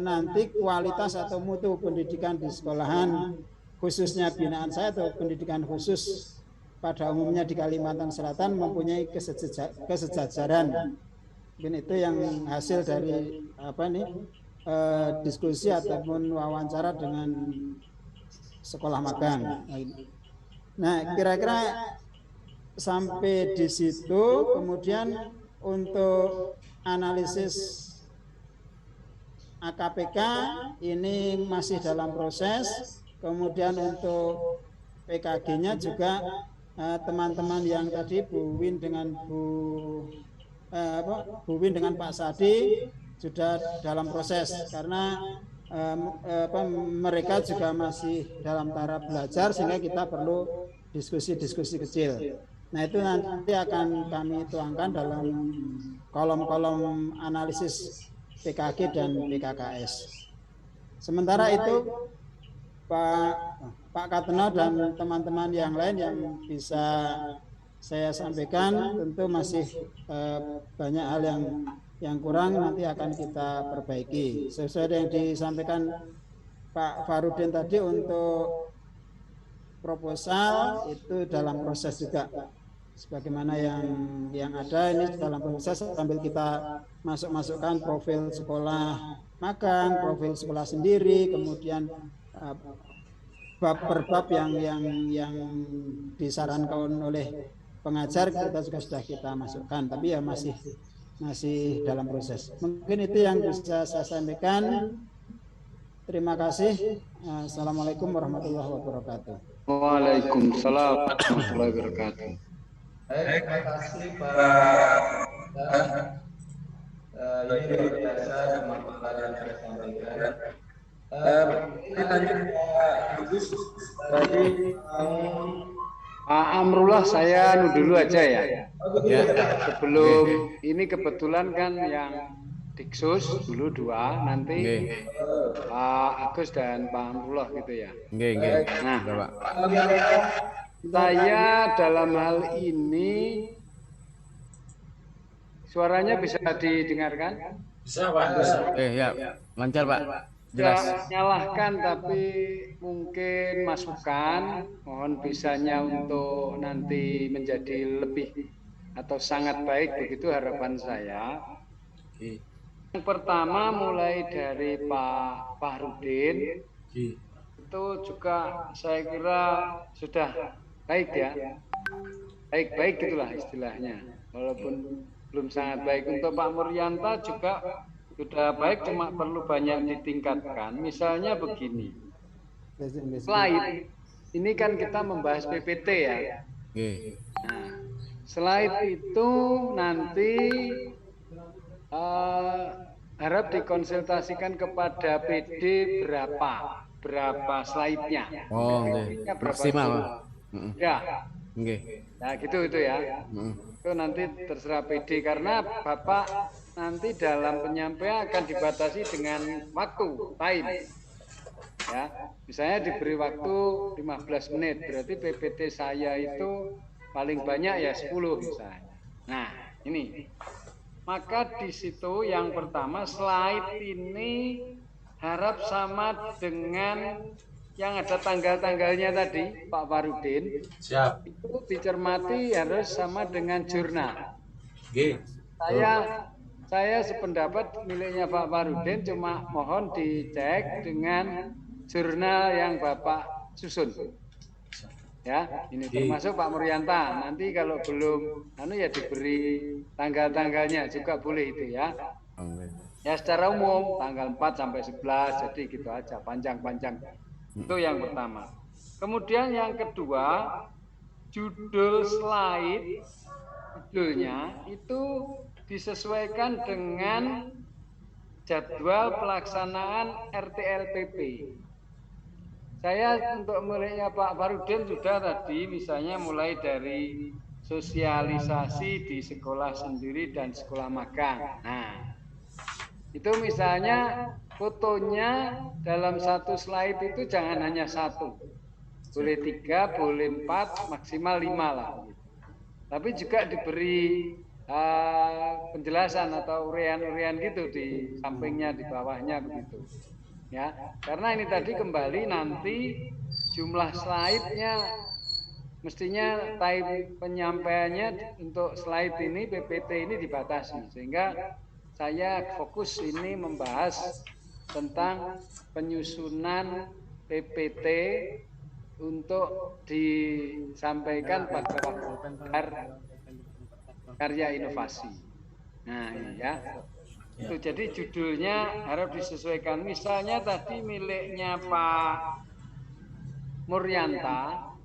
F: nanti kualitas atau mutu pendidikan di sekolahan, khususnya binaan saya atau pendidikan khusus pada umumnya di Kalimantan Selatan, mempunyai kesejajaran. Mungkin itu yang hasil dari diskusi ataupun wawancara dengan sekolah magang. Nah, kira-kira sampai di situ. Kemudian untuk analisis AKPK ini masih dalam proses. Kemudian untuk PKG-nya juga teman-teman yang tadi Bu Win dengan Pak Sadi sudah dalam proses, karena mereka juga masih dalam taraf belajar, sehingga kita perlu diskusi-diskusi kecil. Nah, itu nanti akan kami tuangkan dalam kolom-kolom analisis PKG dan PKKS. Sementara itu Pak Kateno dan teman-teman yang lain yang bisa saya sampaikan, tentu masih banyak hal yang kurang, nanti akan kita perbaiki. Sesuai yang disampaikan Pak Farudin tadi, untuk proposal itu dalam proses juga. Sebagaimana yang ada ini dalam proses, sambil kita masukkan profil sekolah magang, profil sekolah sendiri, kemudian bab per bab yang disarankan oleh pengajar kita juga sudah kita masukkan, tapi ya masih dalam proses. Mungkin itu yang bisa saya sampaikan. Terima kasih. Assalamualaikum warahmatullahi wabarakatuh.
D: Waalaikumsalam warahmatullahi wabarakatuh.
B: Baik, terima kasih Pak. Ini luar biasa pemaparan yang saya sampaikan. Ini lanjut Pak Gus. Tadi
D: Pak Amrullah, saya dulu aja ya. Sebelum ini kebetulan kan yang Diksus dulu 2, nanti Pak Agus dan Pak Amrullah gitu ya. Nah, saya dalam hal ini suaranya bisa didengarkan?
C: Bisa Pak.
A: Ya, lancar Pak. Jelas.
D: Nyalahkan, tapi mungkin masukan, mohon bisanya untuk nanti menjadi lebih atau sangat baik, begitu harapan saya. Yang pertama mulai dari Pak Farudin, itu juga saya kira sudah baik ya, baik-baik gitulah istilahnya, walaupun belum sangat baik. Untuk Pak Murianta juga sudah baik, cuma perlu banyak ditingkatkan. Misalnya begini, slide ini kan kita membahas PPT ya. Nah, slide itu nanti harap dikonsultasikan kepada PD berapa slide-nya.
A: Oh,
D: PPT-nya
A: nggih.
D: berapa
A: Maksimal,
D: dulu.
A: Pak. Heeh.
D: Ya,
A: Nggih.
D: nah gitu itu ya.
A: Heeh.
D: Itu nanti terserah PD karena Bapak nanti dalam penyampaian akan dibatasi dengan waktu, time. Ya, misalnya diberi waktu 15 menit, berarti PPT saya itu paling banyak ya 10 misalnya. Nah, ini. Maka di situ yang pertama slide ini harap sama dengan yang ada tanggal-tanggalnya tadi, Pak Farudin.
C: Siap.
D: Itu dicermati harus sama dengan jurnal.
C: Oke.
D: Saya sependapat miliknya Pak Farudin, cuma mohon dicek dengan jurnal yang Bapak susun. Ya, ini termasuk Pak Muryanta. Nanti kalau belum ya diberi tanggal-tanggalnya juga boleh itu ya.
A: Oh, nggih.
D: Ya secara umum tanggal 4 sampai 11, jadi gitu aja, panjang-panjang. Itu yang pertama. Kemudian yang kedua, judul slide, judulnya itu disesuaikan dengan jadwal pelaksanaan RTLPP. Saya untuk miliknya Pak Farudin sudah tadi misalnya mulai dari sosialisasi di sekolah sendiri dan sekolah magang. Nah, itu misalnya fotonya dalam satu slide itu jangan hanya satu. Boleh 3, boleh 4, maksimal 5 lah. Tapi juga diberi penjelasan atau urean-urean gitu di sampingnya, di bawahnya begitu. Ya, karena ini tadi kembali nanti jumlah slide-nya mestinya time penyampaiannya untuk slide ini PPT ini dibatasi sehingga saya fokus ini membahas tentang penyusunan PPT untuk disampaikan pada karya inovasi. Nah, ini ya. Itu jadi judulnya harus disesuaikan. Misalnya tadi miliknya Pak Muryanta,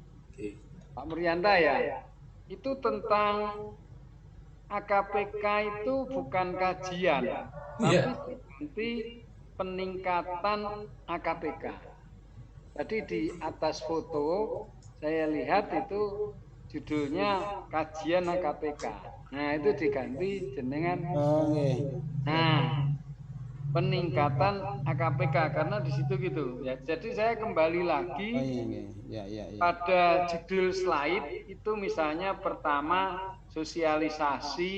D: Pak Muryanta ya, itu tentang AKPK itu bukan kajian, tapi nanti peningkatan AKPK. Tadi di atas foto saya lihat itu judulnya kajian AKPK. Nah itu diganti jenengan. Nah peningkatan AKPK karena di situ gitu ya. Jadi saya kembali lagi pada judul slide itu misalnya pertama sosialisasi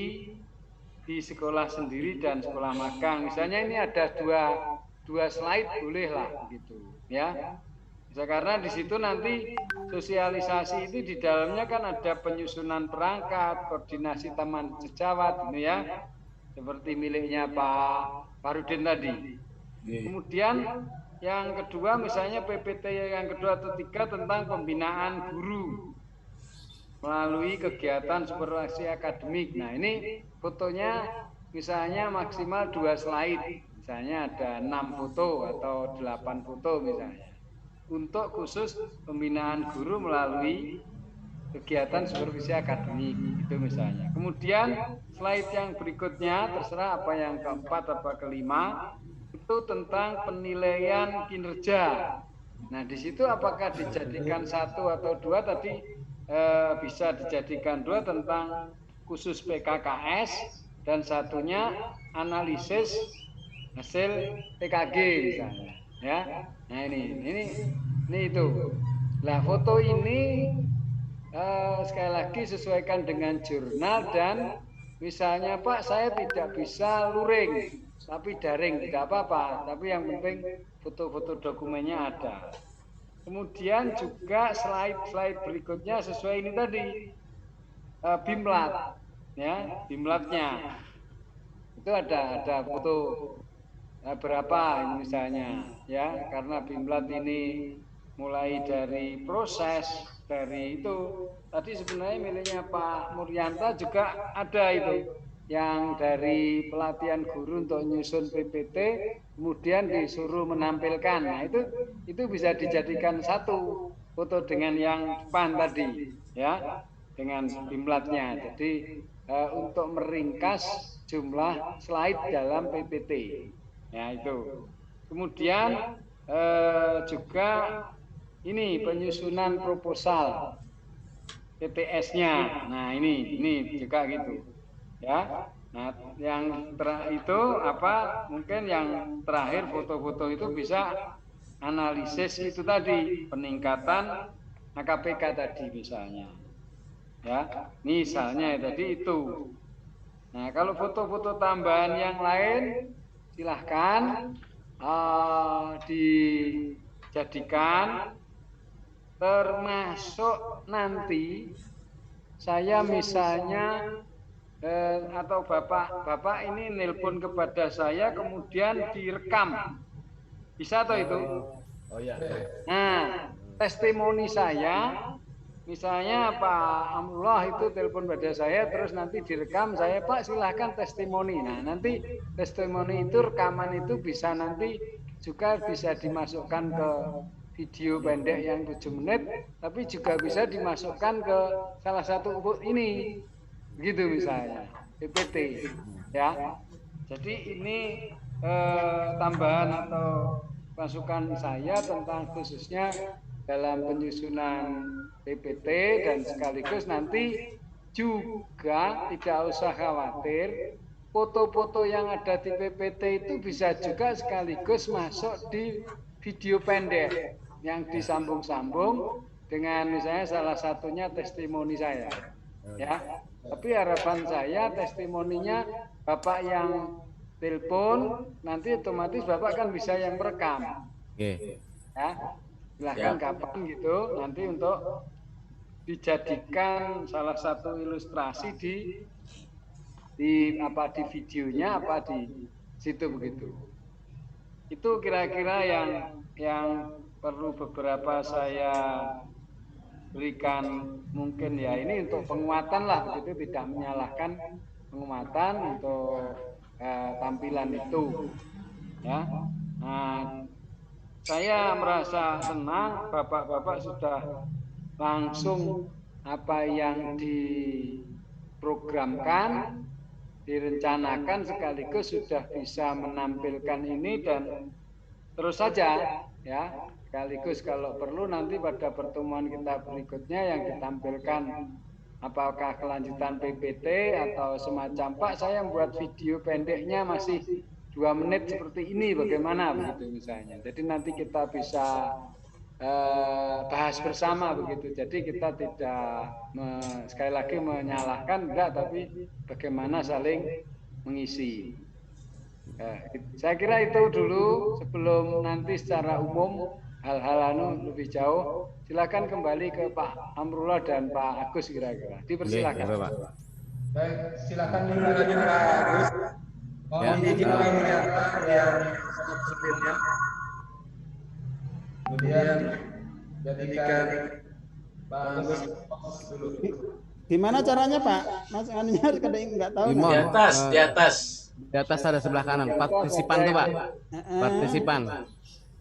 D: di sekolah sendiri dan sekolah magang. Misalnya ini ada dua slide boleh lah gitu ya. Karena di situ nanti sosialisasi itu di dalamnya kan ada penyusunan perangkat, koordinasi taman sejawat, ini ya, seperti miliknya Pak Farudin tadi. Kemudian yang kedua misalnya PPT yang kedua atau tiga tentang pembinaan guru melalui kegiatan supervisi akademik. Nah ini fotonya misalnya maksimal 2 slide, misalnya ada 6 foto atau 8 foto misalnya. Untuk khusus pembinaan guru melalui kegiatan supervisi akademik itu misalnya. Kemudian slide yang berikutnya terserah apa yang keempat apa kelima itu tentang penilaian kinerja. Nah di situ apakah dijadikan 1 atau 2 tadi bisa dijadikan 2 tentang khusus PKKS dan satunya analisis hasil PKG misalnya ya. Nah ini itu. Nah foto ini sekali lagi sesuaikan dengan jurnal dan misalnya Pak saya tidak bisa luring tapi daring tidak apa-apa, tapi yang penting foto-foto dokumennya ada. Kemudian juga slide berikutnya sesuai ini tadi bimlat ya, bimlatnya itu ada foto berapa misalnya ya, karena bimlat ini mulai dari proses dari itu tadi sebenarnya miliknya Pak Muryanta juga ada itu yang dari pelatihan guru untuk nyusun PPT kemudian disuruh menampilkan. Nah itu bisa dijadikan satu foto dengan yang depan tadi ya, dengan bimlatnya. Jadi untuk meringkas jumlah slide dalam PPT. Ya itu. Kemudian juga ini penyusunan proposal TTS-nya. Nah ini juga gitu. Ya. Nah yang itu apa? Mungkin yang terakhir foto-foto itu bisa analisis itu tadi peningkatan KPK tadi misalnya. Ya, misalnya tadi itu. Nah, kalau foto-foto tambahan yang lain silahkan dijadikan, termasuk nanti saya misalnya atau bapak ini nelpon kepada saya kemudian direkam, bisa atau itu?
A: Oh iya.
D: Nah, testimoni saya misalnya Pak Amrullah itu telepon pada saya, terus nanti direkam, saya Pak silahkan testimoni. Nah nanti testimoni itu, rekaman itu bisa nanti juga bisa dimasukkan ke video pendek yang 7 menit, tapi juga bisa dimasukkan ke salah satu ini, gitu misalnya, PPT. Ya, jadi ini tambahan atau masukan saya tentang khususnya dalam penyusunan PPT, dan sekaligus nanti juga tidak usah khawatir, foto-foto yang ada di PPT itu bisa juga sekaligus masuk di video pendek yang disambung-sambung dengan misalnya salah satunya testimoni saya. Ya, tapi harapan saya testimoninya Bapak yang telepon nanti otomatis Bapak kan bisa yang merekam.
A: Oke.
D: Ya. Silahkan kapan gitu nanti untuk dijadikan salah satu ilustrasi di videonya apa di situ begitu. Itu kira-kira yang perlu beberapa saya berikan, mungkin ya ini untuk penguatan lah begitu, tidak menyalahkan penguatan untuk tampilan itu ya. Nah, saya merasa senang bapak-bapak sudah langsung apa yang diprogramkan, direncanakan, sekaligus sudah bisa menampilkan ini, dan terus saja ya, sekaligus kalau perlu nanti pada pertemuan kita berikutnya yang ditampilkan apakah kelanjutan PPT atau semacam, Pak saya membuat video pendeknya masih 2 menit seperti ini bagaimana begitu misalnya. Jadi nanti kita bisa bahas bersama begitu. Jadi kita tidak sekali lagi menyalahkan, enggak, tapi bagaimana saling mengisi. Saya kira itu dulu sebelum nanti secara umum hal-hal lebih jauh. Silakan kembali ke Pak Amrullah dan Pak Agus kira-kira. Dipersilakan.
A: Oke, Pak.
B: Baik, silakan dimulai Pak Agus. Mohon izin Pak Murianta yang sebelumnya. Kemudian jadikan Pak Agus dulu.
F: Gimana caranya Pak? Mas anunya nggak tahu.
A: Di atas. Di atas ada sebelah kanan. Partisipan tuh Pak. Partisipan.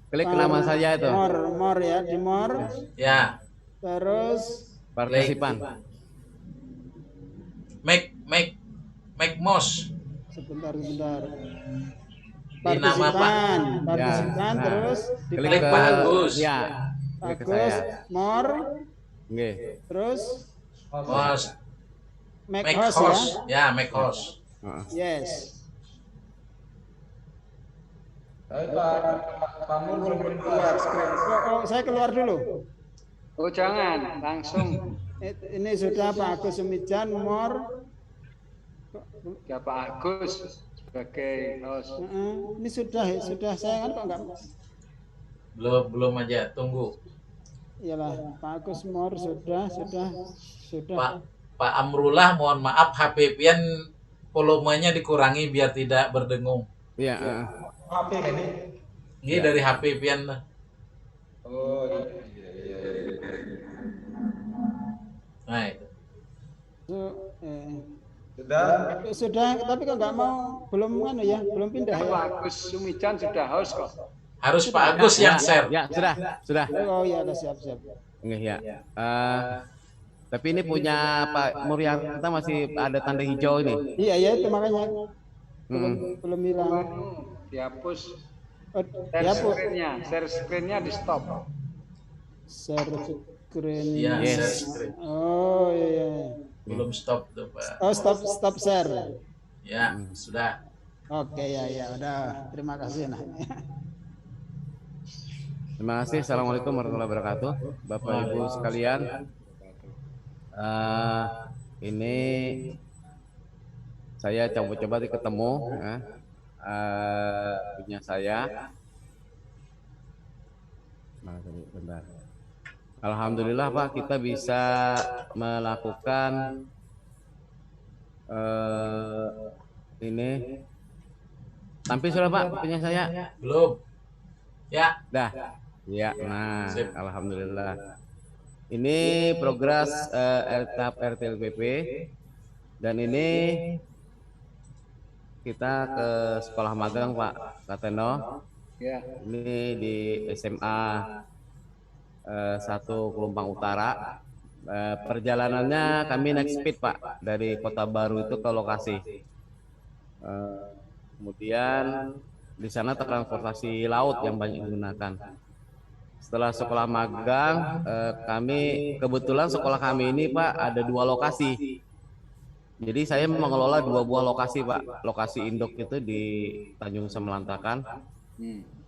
A: Klik nama saya itu.
F: More ya, di more.
C: Ya.
F: Terus
A: Partisipan.
C: Make mouse.
F: Sebentar.
C: Di nama
F: Partisipan,
A: Ya, nah.
F: terus
C: Klik Pak Agus.
A: Ya. Klik ke
F: Agus,
A: saya.
F: more,
A: Oke.
F: terus
C: Host.
F: make
C: Make
F: host
C: host.
F: ya.
C: Ya, make host.
F: Yes.
B: Baik Pak Mul belum keluar screen.
F: Oh, saya keluar dulu.
D: Oh jangan, langsung.
F: Ini sudah Pak Agus Sumijan, more.
D: Ya Pak Agus sebagai host.
F: Ini sudah saya kan kok enggak.
C: Belum aja, tunggu.
F: Iyalah, Pak Agus more sudah.
C: Pak Amrullah, mohon maaf HP pian volumenya dikurangi biar tidak berdengung.
A: Iya.
B: HP ini.
C: Ini dari HP pian.
B: Oh iya.
C: Nah, itu.
B: Sudah.
F: Tapi kok nggak mau, belum pindah ya.
D: Pak Agus Sumijan sudah host kok.
C: Harus Pak Agus yang share.
A: Ya, sudah.
F: Oh iya, siap.
A: Oke, ya. Tapi ini punya Pak Murianta masih ada tanda hijau ini.
F: Iya ya, itu makanya
A: Hmm.
F: belum hilang.
D: Dihapus.
F: Oh,
D: Share
F: dihapus.
D: share screen-nya di stop.
F: Share screen.
C: Iya,
A: Yes.
C: share screen.
F: Oh iya.
C: Belum stop tuh Pak.
F: Oh, stop share.
C: Ya, sudah.
F: Oke ya udah. Terima kasih nah.
A: Terima kasih. Assalamualaikum warahmatullahi wabarakatuh. Bapak Ibu sekalian. Ini saya coba-coba ketemu ya, punya saya. Mana tadi? Bentar. Alhamdulillah Pak, kita bisa melakukan ini. Tampil sudah Pak, punya saya.
C: Belum. Ya.
A: Dah. Ya, nah,
C: Sip.
A: alhamdulillah. Ini progres tahap RTLPP dan ini kita ke sekolah magang Pak Kateno.
D: Ya.
A: Ini di SMA 1 Pelumpang Utara. Perjalanannya kami naik speed Pak dari Kota Baru itu ke lokasi. Kemudian di sana transportasi laut yang banyak digunakan. Setelah sekolah magang, kami kebetulan sekolah kami ini Pak ada 2 lokasi. Jadi saya mengelola 2 buah lokasi Pak. Lokasi induk itu di Tanjung Semelantakan.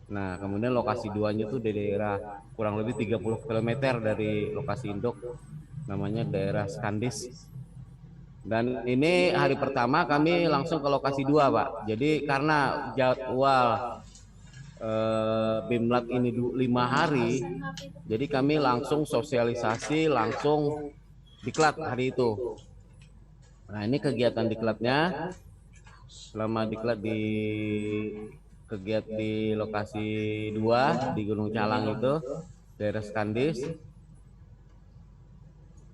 A: Nah kemudian lokasi 2-nya itu di daerah kurang lebih 30 km dari lokasi induk, namanya daerah Skandis. Dan ini hari pertama kami langsung ke lokasi 2 Pak. Jadi karena jadwal Bimlat ini 5 hari, jadi kami langsung sosialisasi, langsung diklat hari itu. Nah ini kegiatan diklatnya, selama diklat di kegiatan di lokasi 2 di Gunung Calang itu, daerah Skandis.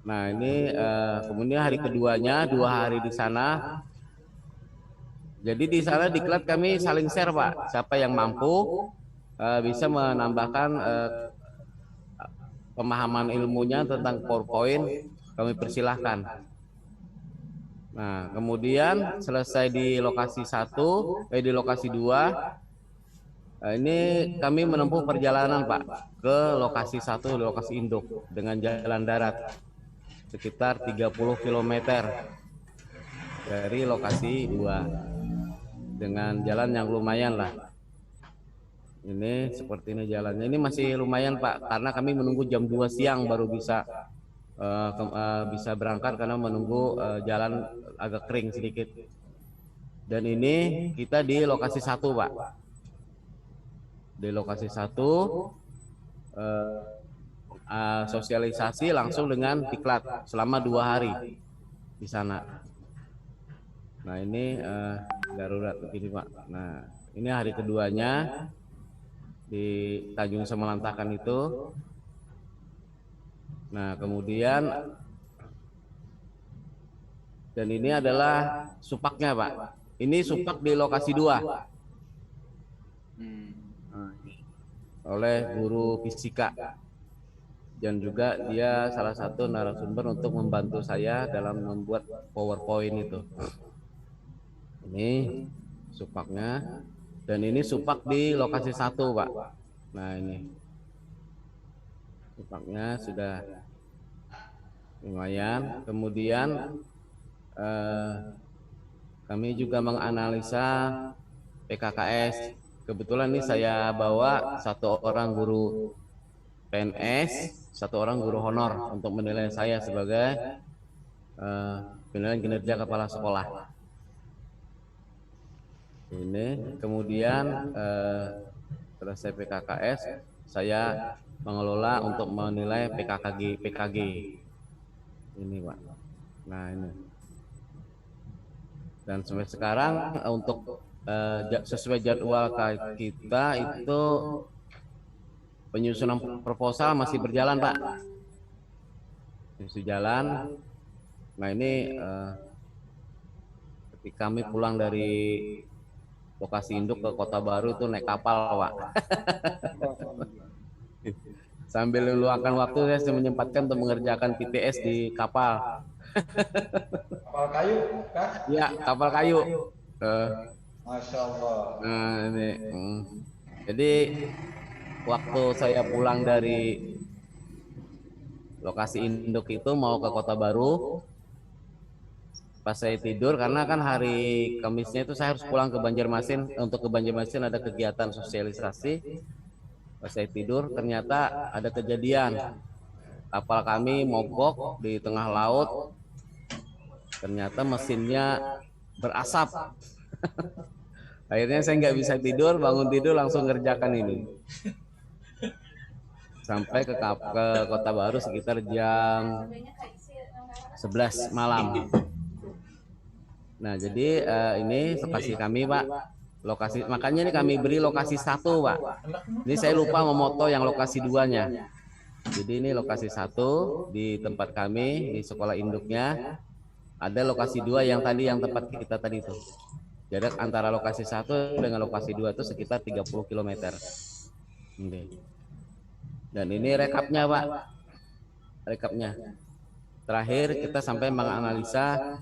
A: Nah ini kemudian hari keduanya 2 hari di sana. Jadi di sana diklat kami saling share Pak. Siapa yang mampu bisa menambahkan pemahaman ilmunya tentang PowerPoint, kami persilahkan. Nah kemudian selesai di lokasi 1, di lokasi 2, ini kami menempuh perjalanan Pak ke lokasi 1, lokasi induk dengan jalan darat sekitar 30 km dari lokasi 2. Dengan jalan yang lumayan lah. Ini seperti ini jalannya. Ini masih lumayan Pak, karena kami menunggu jam 2 siang baru bisa berangkat karena menunggu jalan agak kering sedikit. Dan ini kita di lokasi 1 Pak. Di lokasi 1 sosialisasi langsung dengan diklat selama 2 hari di sana. Nah ini darurat begini Pak. Nah ini hari keduanya di Tanjung Semelantakan itu. Nah kemudian dan ini adalah supaknya Pak. Ini supak di lokasi 2 oleh guru fisika. Dan juga dia salah satu narasumber untuk membantu saya dalam membuat PowerPoint itu. Ini supaknya, dan ini supak di lokasi 1 Pak. Nah ini supaknya sudah lumayan. Kemudian kami juga menganalisa PKKS. Kebetulan ini saya bawa 1 orang guru PNS, 1 orang guru honor untuk menilai saya sebagai penilaian kinerja kepala sekolah. Ini kemudian selesai PKKS, saya mengelola untuk menilai PKG. Ini Pak. Nah ini. Dan sampai sekarang untuk sesuai jadwal kita itu penyusunan proposal masih berjalan Pak. Masih jalan. Nah ini ketika kami pulang dari lokasi induk ke Kota Baru itu naik kapal Pak. Sambil meluangkan waktu saya menyempatkan untuk mengerjakan PTS di kapal.
B: Kapal kayu, Kak?
A: Ya, kapal kayu. Eh,
B: Masya Allah.
A: nah, ini. Jadi waktu saya pulang dari lokasi induk itu mau ke Kota Baru, pas saya tidur karena kan hari Kamisnya itu saya harus pulang ke Banjarmasin. Untuk ke Banjarmasin ada kegiatan sosialisasi. Pas saya tidur ternyata ada kejadian kapal kami mogok di tengah laut. Ternyata mesinnya berasap. Akhirnya saya nggak bisa tidur, bangun tidur langsung ngerjakan ini. Sampai ke Kota Baru sekitar jam 11 malam. Nah, jadi ini lokasi kami, Pak. Lokasi, makanya ini kami beri lokasi 1, Pak. Ini saya lupa memoto yang lokasi 2-nya. Jadi ini lokasi 1 di tempat kami di sekolah induknya. Ada lokasi 2 yang tadi yang tempat kita tadi itu. Jarak antara lokasi 1 dengan lokasi 2 itu sekitar 30 km. Dan ini rekapnya, Pak. Rekapnya. Terakhir kita sampai menganalisa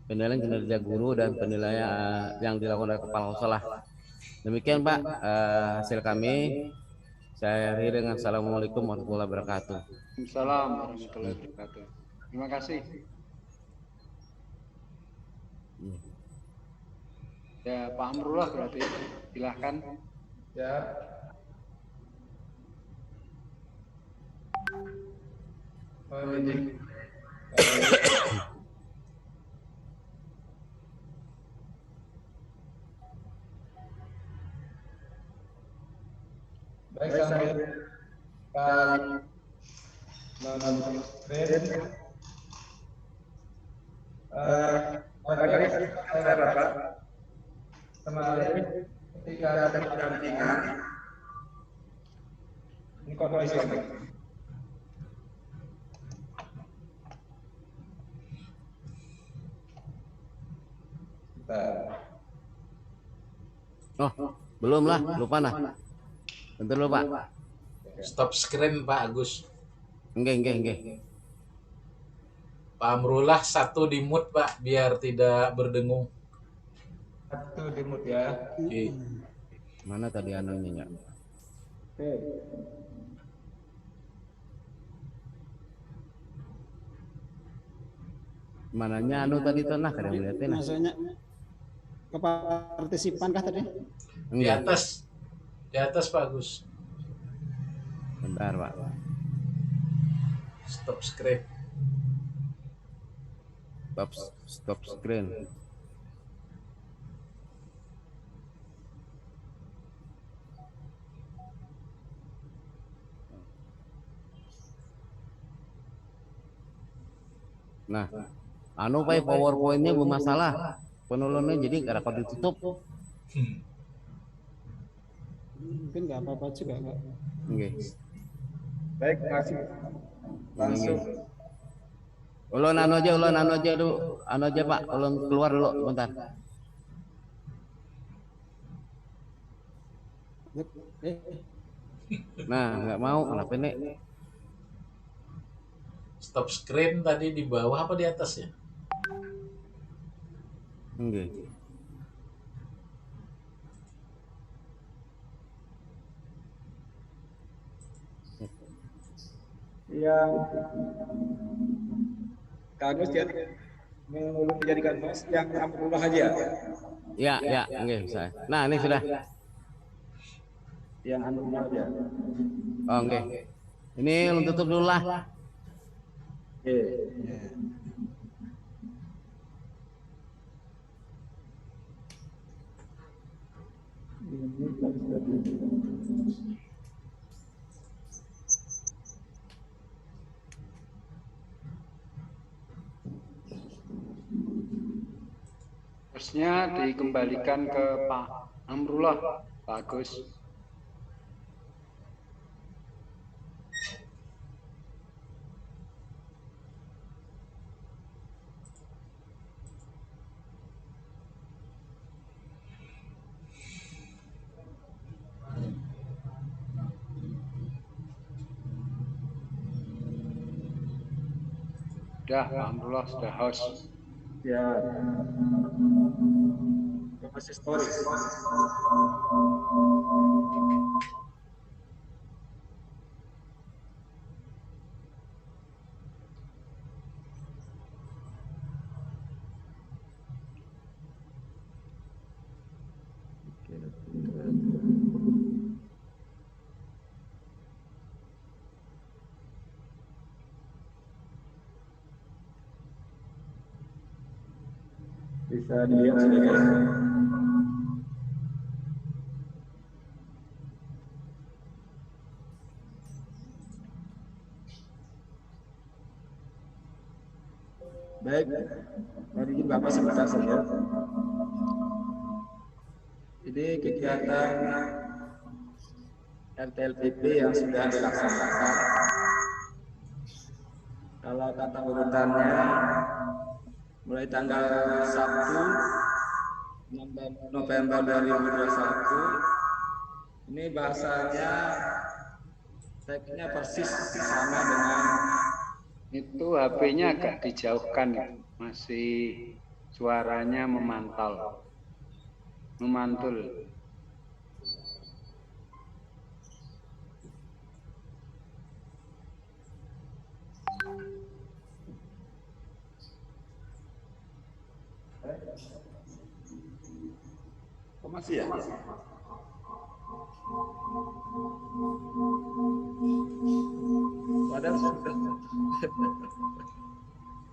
A: penilaian kinerja guru dan penilaian yang dilakukan oleh kepala sekolah. Demikian, Pak, hasil kami. Saya akhiri dengan Assalamualaikum warahmatullahi wabarakatuh.
D: Assalamualaikum warahmatullahi wabarakatuh. Terima kasih. Ya, Pak Amrullah berarti silahkan.
B: Ya. Oh, ini. Baik, sampai Pak saya dapat kemarin ketika ada pendampingan ini kondisi
A: Oh, belum lah, lupa nah. Bentar dulu, Pak.
C: Stop screen Pak Agus.
A: Enggak.
C: Pak Amrullah 1 di mute Pak biar tidak berdengung.
B: 1 di mute ya.
C: Oke.
A: Mana tadi anunya ya? Mananya anu tadi tuh nah kadang lihatin.
F: Maksudnya ke partisipan kah tadi?
C: Di atas. Di atas Pak Agus.
A: Bentar, Pak.
C: Stop screen.
A: Stop screen. Nah, anu Pak, PowerPoint-nya bermasalah. Penurunan jadi nggak dapat ditutup.
F: Mungkin nggak apa-apa juga, Pak.
A: Nggih.
B: Baik, langsung langsung
A: Ulun anu aja dulu. Anu aja Pak, ulun keluar dulu bentar. Nah, nggak mau kenapa ini?
C: Stop screen tadi di bawah apa di atas ya?
A: Nggih.
B: yang Kang Agus jadi mengulur dijadikan host yang Amrullah aja.
A: Ya, nggih bisa. Nah, ini sudah.
B: Yang Amrullah aja.
A: Oh, nggih. Ini ulun tutup dulu lah.
B: Oke.
D: Terusnya dikembalikan ke Pak Amrullah, Pak Agus. Sudah, alhamdulillah sudah host.
B: Ya. Informasi story. Bisa dilihat sudah guys. Baik, mari Bapak sebentar saja. Ini kegiatan RTLPP yang sudah dilaksanakan. Kalau kata urutannya, mulai tanggal 1 November 2021, ini bahasanya teksnya persis sama dengan
D: Itu HP-nya agak dijauhkan, masih suaranya memantul.
B: masih ya? Padahal sudah.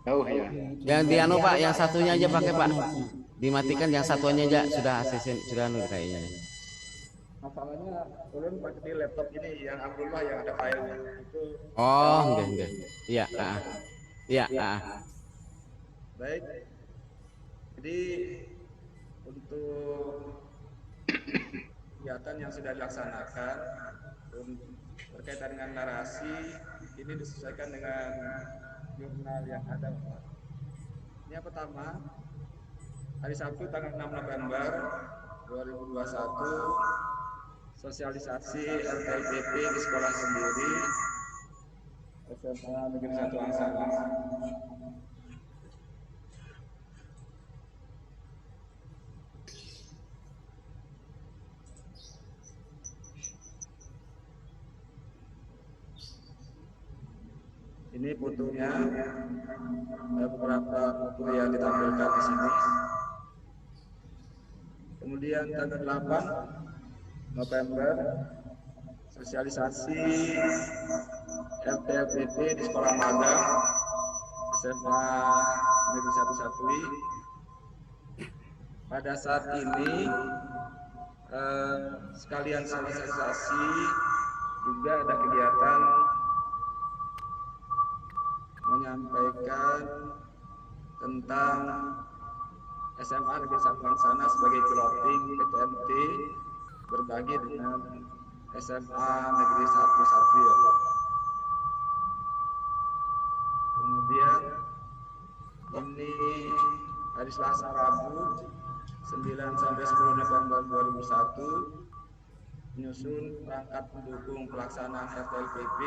D: Jauh ya.
A: Yang di anu Pak, yang satunya aja pakai Pak. Dimatikan yang satunya aja sudah ACC sudah anu kayaknya.
B: Masalahnya ulun pakai di laptop ini yang Abdullah yang ada filenya itu.
A: Oh, enggak. Iya, Iya,
B: Baik. Jadi untuk kegiatan yang sudah dilaksanakan berkaitan dengan narasi ini disesuaikan dengan jurnal yang ada. Yang pertama, hari Sabtu tanggal 6 November 2021, sosialisasi RTLPP di sekolah sendiri SMA Negeri 1 Angsana. Ini fotonya, beberapa foto yang ditampilkan di sini. Kemudian tanggal 8 November, sosialisasi RTLPP di sekolah magang SMA Negeri 1 Satui. Pada saat ini sekalian sosialisasi juga ada kegiatan menyampaikan tentang SMA Negeri 1 Angsana sebagai piloting PTMT berbagi dengan SMA Negeri 1 Satui. Kemudian ini hari Selasa Rabu 9 sampai 10 November 2001 menyusun perangkat pendukung pelaksanaan RTLPP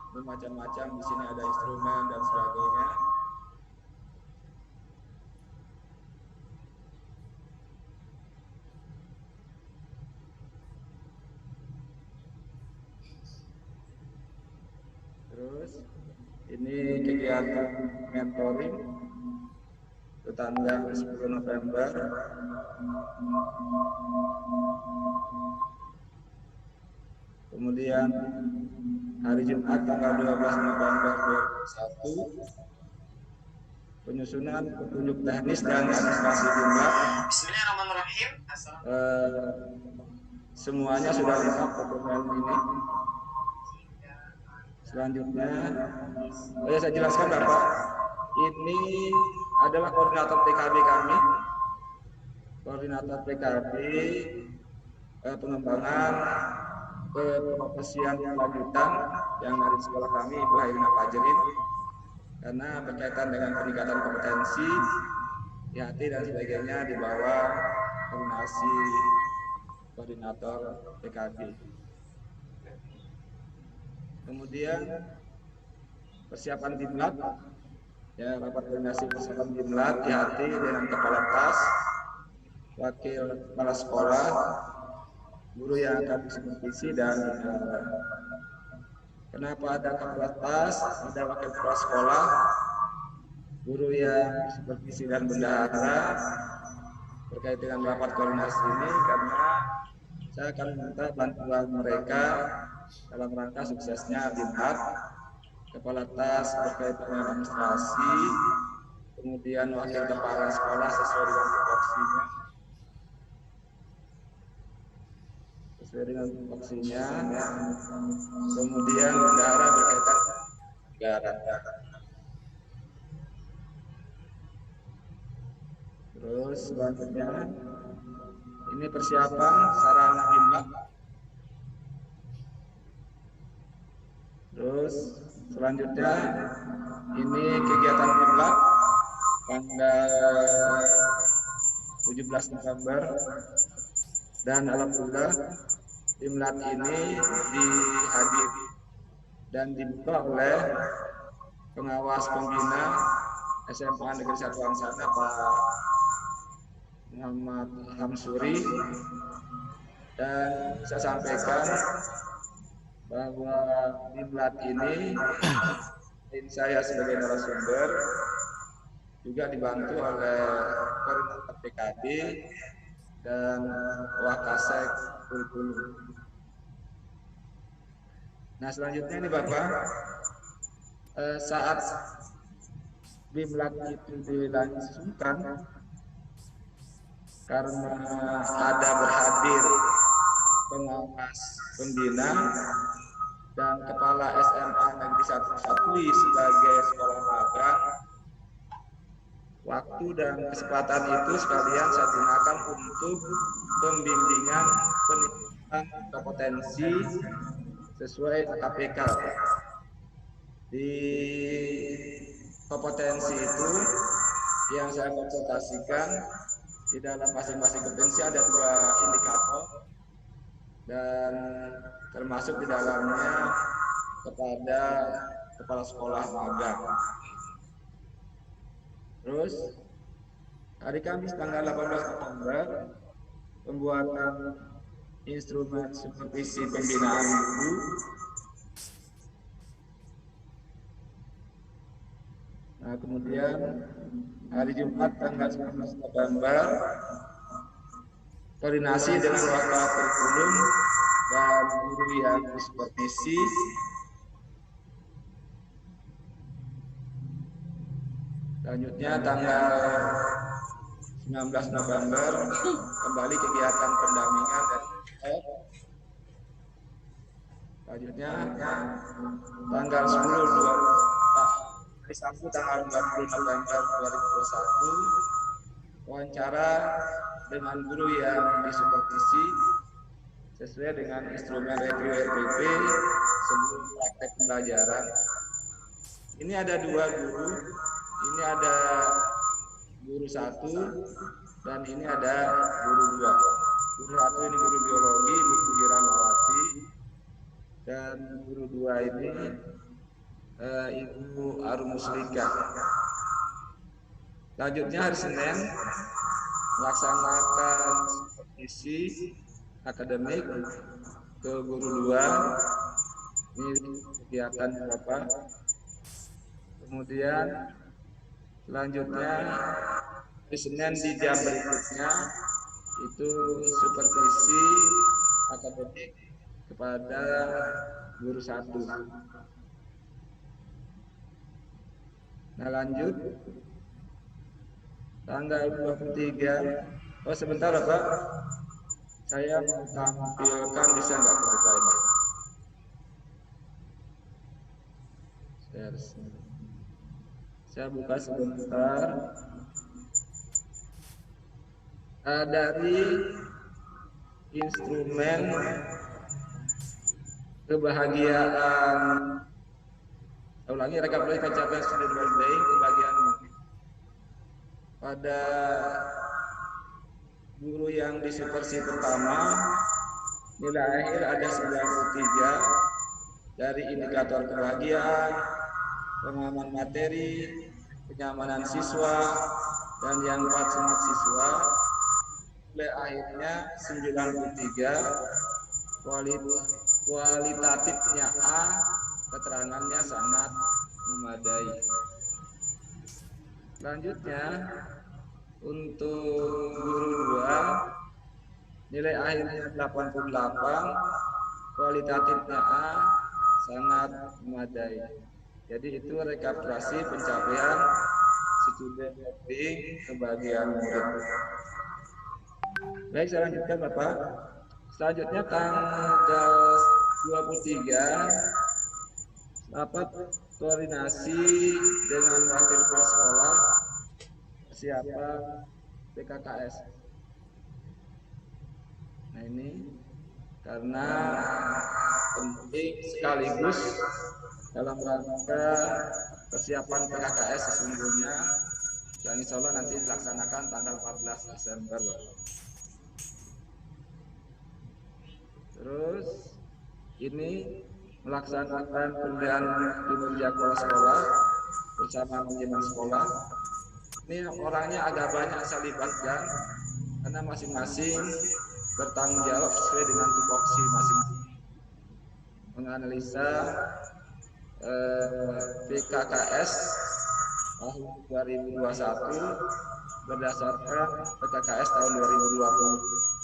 B: bermacam-macam. Di sini ada instrumen dan sebagainya. Terus ini kegiatan mentoring tanggal 10 November. Kemudian hari Jumat tanggal 12 November 2021, penyusunan petunjuk teknis dan administrasi jumlah.
G: Bismillahirrahmanirrahim.
B: Semuanya sudah lengkap dokumen ini. Selanjutnya, saya jelaskan Bapak, ini adalah koordinator PKB kami. Koordinator PKB pengembangan keprofesian lanjutan yang dari sekolah kami, Ibu Hairina Fajrin, karena berkaitan dengan peningkatan kompetensi, IHT dan sebagainya di bawah koordinasi koordinator PKB. Kemudian persiapan timlab Ya, rapat koordinasi persiapan Dimlat dihadiri dengan kepala tas, wakil kepala sekolah, guru yang akan supervisi dan kenapa ada kepala tas, ada wakil kepala sekolah, guru yang supervisi dan bendahara terkait dengan rapat koordinasi ini karena saya akan minta bantuan mereka dalam rangka suksesnya Dimlat. Kepala tas terkait dengan administrasi, kemudian wakil kepala sekolah sesuai dengan tupoksinya, kemudian bendahara berkaitan negara. Terus selanjutnya ini persiapan sarana Dimlat. Terus selanjutnya ini kegiatan Dimlat tanggal 17 November dan alhamdulillah Dimlat ini dihadiri dan dibuka oleh pengawas pembina SMA Negeri 1 Angsana Pak Muhammad Hamsuri, dan saya sampaikan bahwa Dimlat ini saya sebagai narasumber juga dibantu oleh koordinator PKD dan Wakasek Kurikulum. Nah selanjutnya ini Bapak, saat Dimlat itu dilangsungkan karena ada berhadir pengawas pembina dan kepala SMA Negeri 1 Satui sebagai sekolah magang, waktu dan kesempatan itu sekalian saya gunakan untuk pembimbingan peningkatan kompetensi sesuai KPK. Di kompetensi itu yang saya konsultasikan di dalam masing-masing kompetensi ada 2 indikator dan termasuk di dalamnya kepada kepala sekolah magang. Terus hari Kamis tanggal 18 November pembuatan instrumen supervisi pembinaan guru. Nah, kemudian hari Jumat tanggal 19 November koordinasi dengan wakil kurikulum dan guru yang disupervisi. Selanjutnya tanggal 19 November kembali kegiatan pendampingan dan selanjutnya tanggal 10 hari Sabtu tanggal 20 November 2021 wawancara dengan guru yang disupervisi sesuai dengan instrumen review RPP sebelum praktek pembelajaran. Ini ada 2 guru, ini ada guru 1 dan ini ada guru 2. Guru 1 ini guru biologi Bu Hiramawati dan guru 2 ini Ibu Arum Muslika. Selanjutnya hari Senin melaksanakan supervisi akademik ke guru 2. Ini kegiatan Bapak. Kemudian selanjutnya hari Senin di jam berikutnya itu supervisi akademik kepada guru 1. Nah lanjut tanggal 23. Oh sebentar Bapak, saya mau tampilkan, bisa nggak terbuka ini? Saya buka sebentar. Dari instrumen kebahagiaan, saya ulangi, rekapitulasi pencapaian student well-being kebahagiaan pada guru yang di supervisi pertama nilai akhir ada 93 dari indikator kebahagiaan, pemahaman materi, kenyamanan siswa, dan yang 4 semangat siswa. Nilai akhirnya 93, kualitatifnya A, keterangannya sangat memadai. Selanjutnya untuk guru 2 nilai akhirnya 88, kualitatifnya A, sangat memadai. Jadi itu rekapitulasi pencapaian studi kebahagiaan murid. Baik, saya lanjutkan Bapak. Selanjutnya tanggal 23 rapat koordinasi dengan wakil kepala sekolah persiapan PKKS. Nah ini karena penting sekaligus dalam rangka persiapan PKKS sesungguhnya yang insya Allah nanti dilaksanakan tanggal 14 Desember. Terus ini melaksanakan penilaian kinerja kepala sekolah bersama manajemen sekolah. Ini orangnya agak banyak saya libatkan karena masing-masing bertanggung jawab sesuai dengan tupoksi masing-masing. Menganalisa PKKS tahun 2021 berdasarkan PKKS tahun 2020.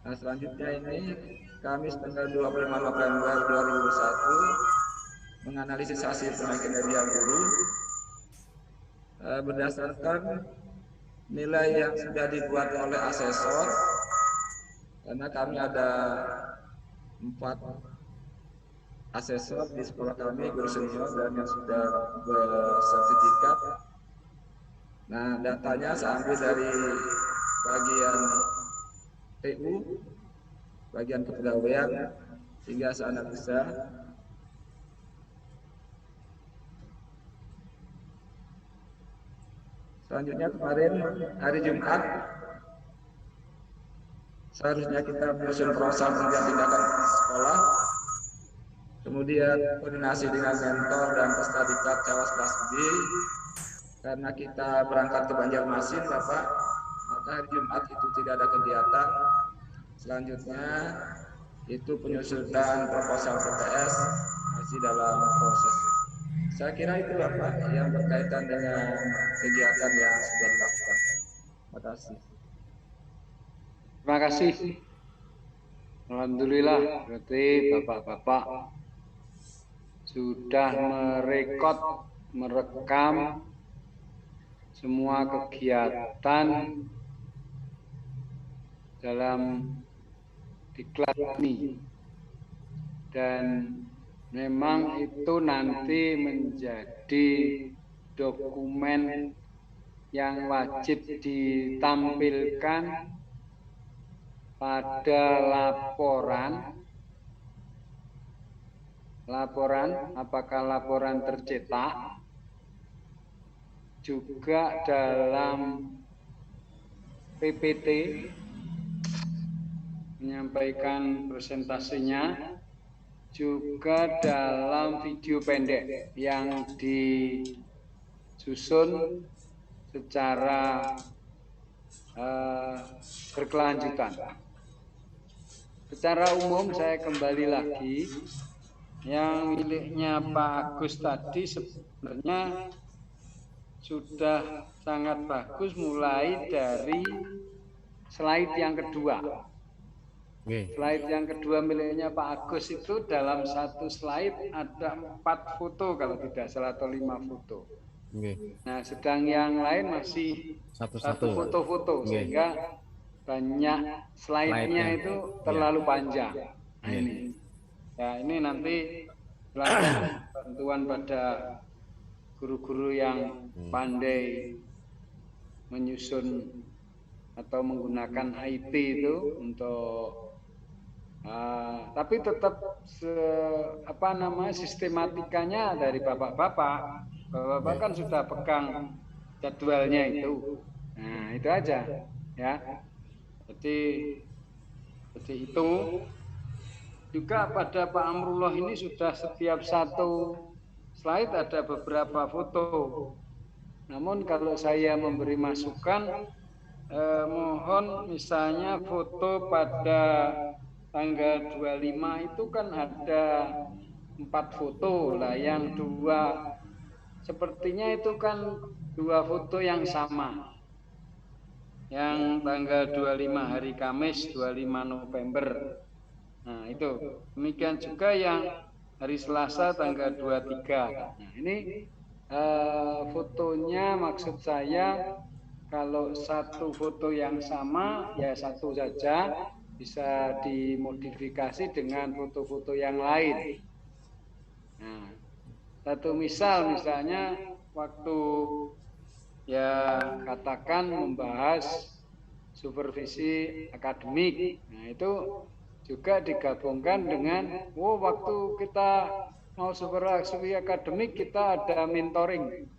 B: Nah, selanjutnya ini Kamis tanggal 25 November 2021 menganalisis hasil penilaian kinerja guru berdasarkan nilai yang sudah dibuat oleh asesor, karena kami ada 4 asesor di sekolah kami, guru senior dan yang sudah bersertifikat. Nah, datanya saya ambil dari bagian TU, bagian kepegawaian, hingga saya analisa. Selanjutnya kemarin hari Jumat seharusnya kita menyusun proposal penelitian tindakan sekolah, kemudian koordinasi dengan mentor dan peserta diklat Cawas kelas B. Karena kita berangkat ke Banjarmasin Bapak, maka hari Jumat itu tidak ada kegiatan. Selanjutnya itu penyusunan proposal PTS masih dalam proses. Saya kira itu Bapak yang berkaitan dengan kegiatan yang sudah dilakukan. Terima kasih.
D: Terima kasih. Alhamdulillah, berarti Bapak-bapak sudah merekam semua kegiatan dalam diklat ini, dan memang itu nanti menjadi dokumen yang wajib ditampilkan pada laporan, apakah laporan tercetak, juga dalam PPT menyampaikan presentasinya, juga dalam video pendek yang disusun secara berkelanjutan. Secara umum saya kembali lagi, yang miliknya Pak Agus tadi sebenarnya sudah sangat bagus, mulai dari slide yang kedua. Slide yang kedua miliknya Pak Agus itu dalam satu slide ada 4 foto kalau tidak salah, atau 5 foto. Nah, sedang yang lain masih satu foto-foto, sehingga banyak slide-nya itu terlalu panjang. Nah, ini. Ya, ini nanti bantuan pada guru-guru yang pandai menyusun atau menggunakan IT itu untuk tapi tetap sistematikanya dari bapak-bapak. Bapak kan sudah pegang jadwalnya itu. Nah, itu aja ya. Jadi itu juga pada Pak Amrullah ini sudah setiap satu slide ada beberapa foto. Namun kalau saya memberi masukan, mohon misalnya foto pada tanggal 25 itu kan ada 4 foto lah, yang 2 sepertinya itu kan 2 foto yang sama. Yang tanggal 25 hari Kamis 25 November. Nah, itu. Demikian juga yang hari Selasa tanggal 23. Nah, ini fotonya maksud saya kalau satu foto yang sama ya satu saja, bisa dimodifikasi dengan foto-foto yang lain. Nah, satu misalnya waktu ya katakan membahas supervisi akademik, nah itu juga digabungkan dengan waktu kita mau supervisi akademik kita ada mentoring.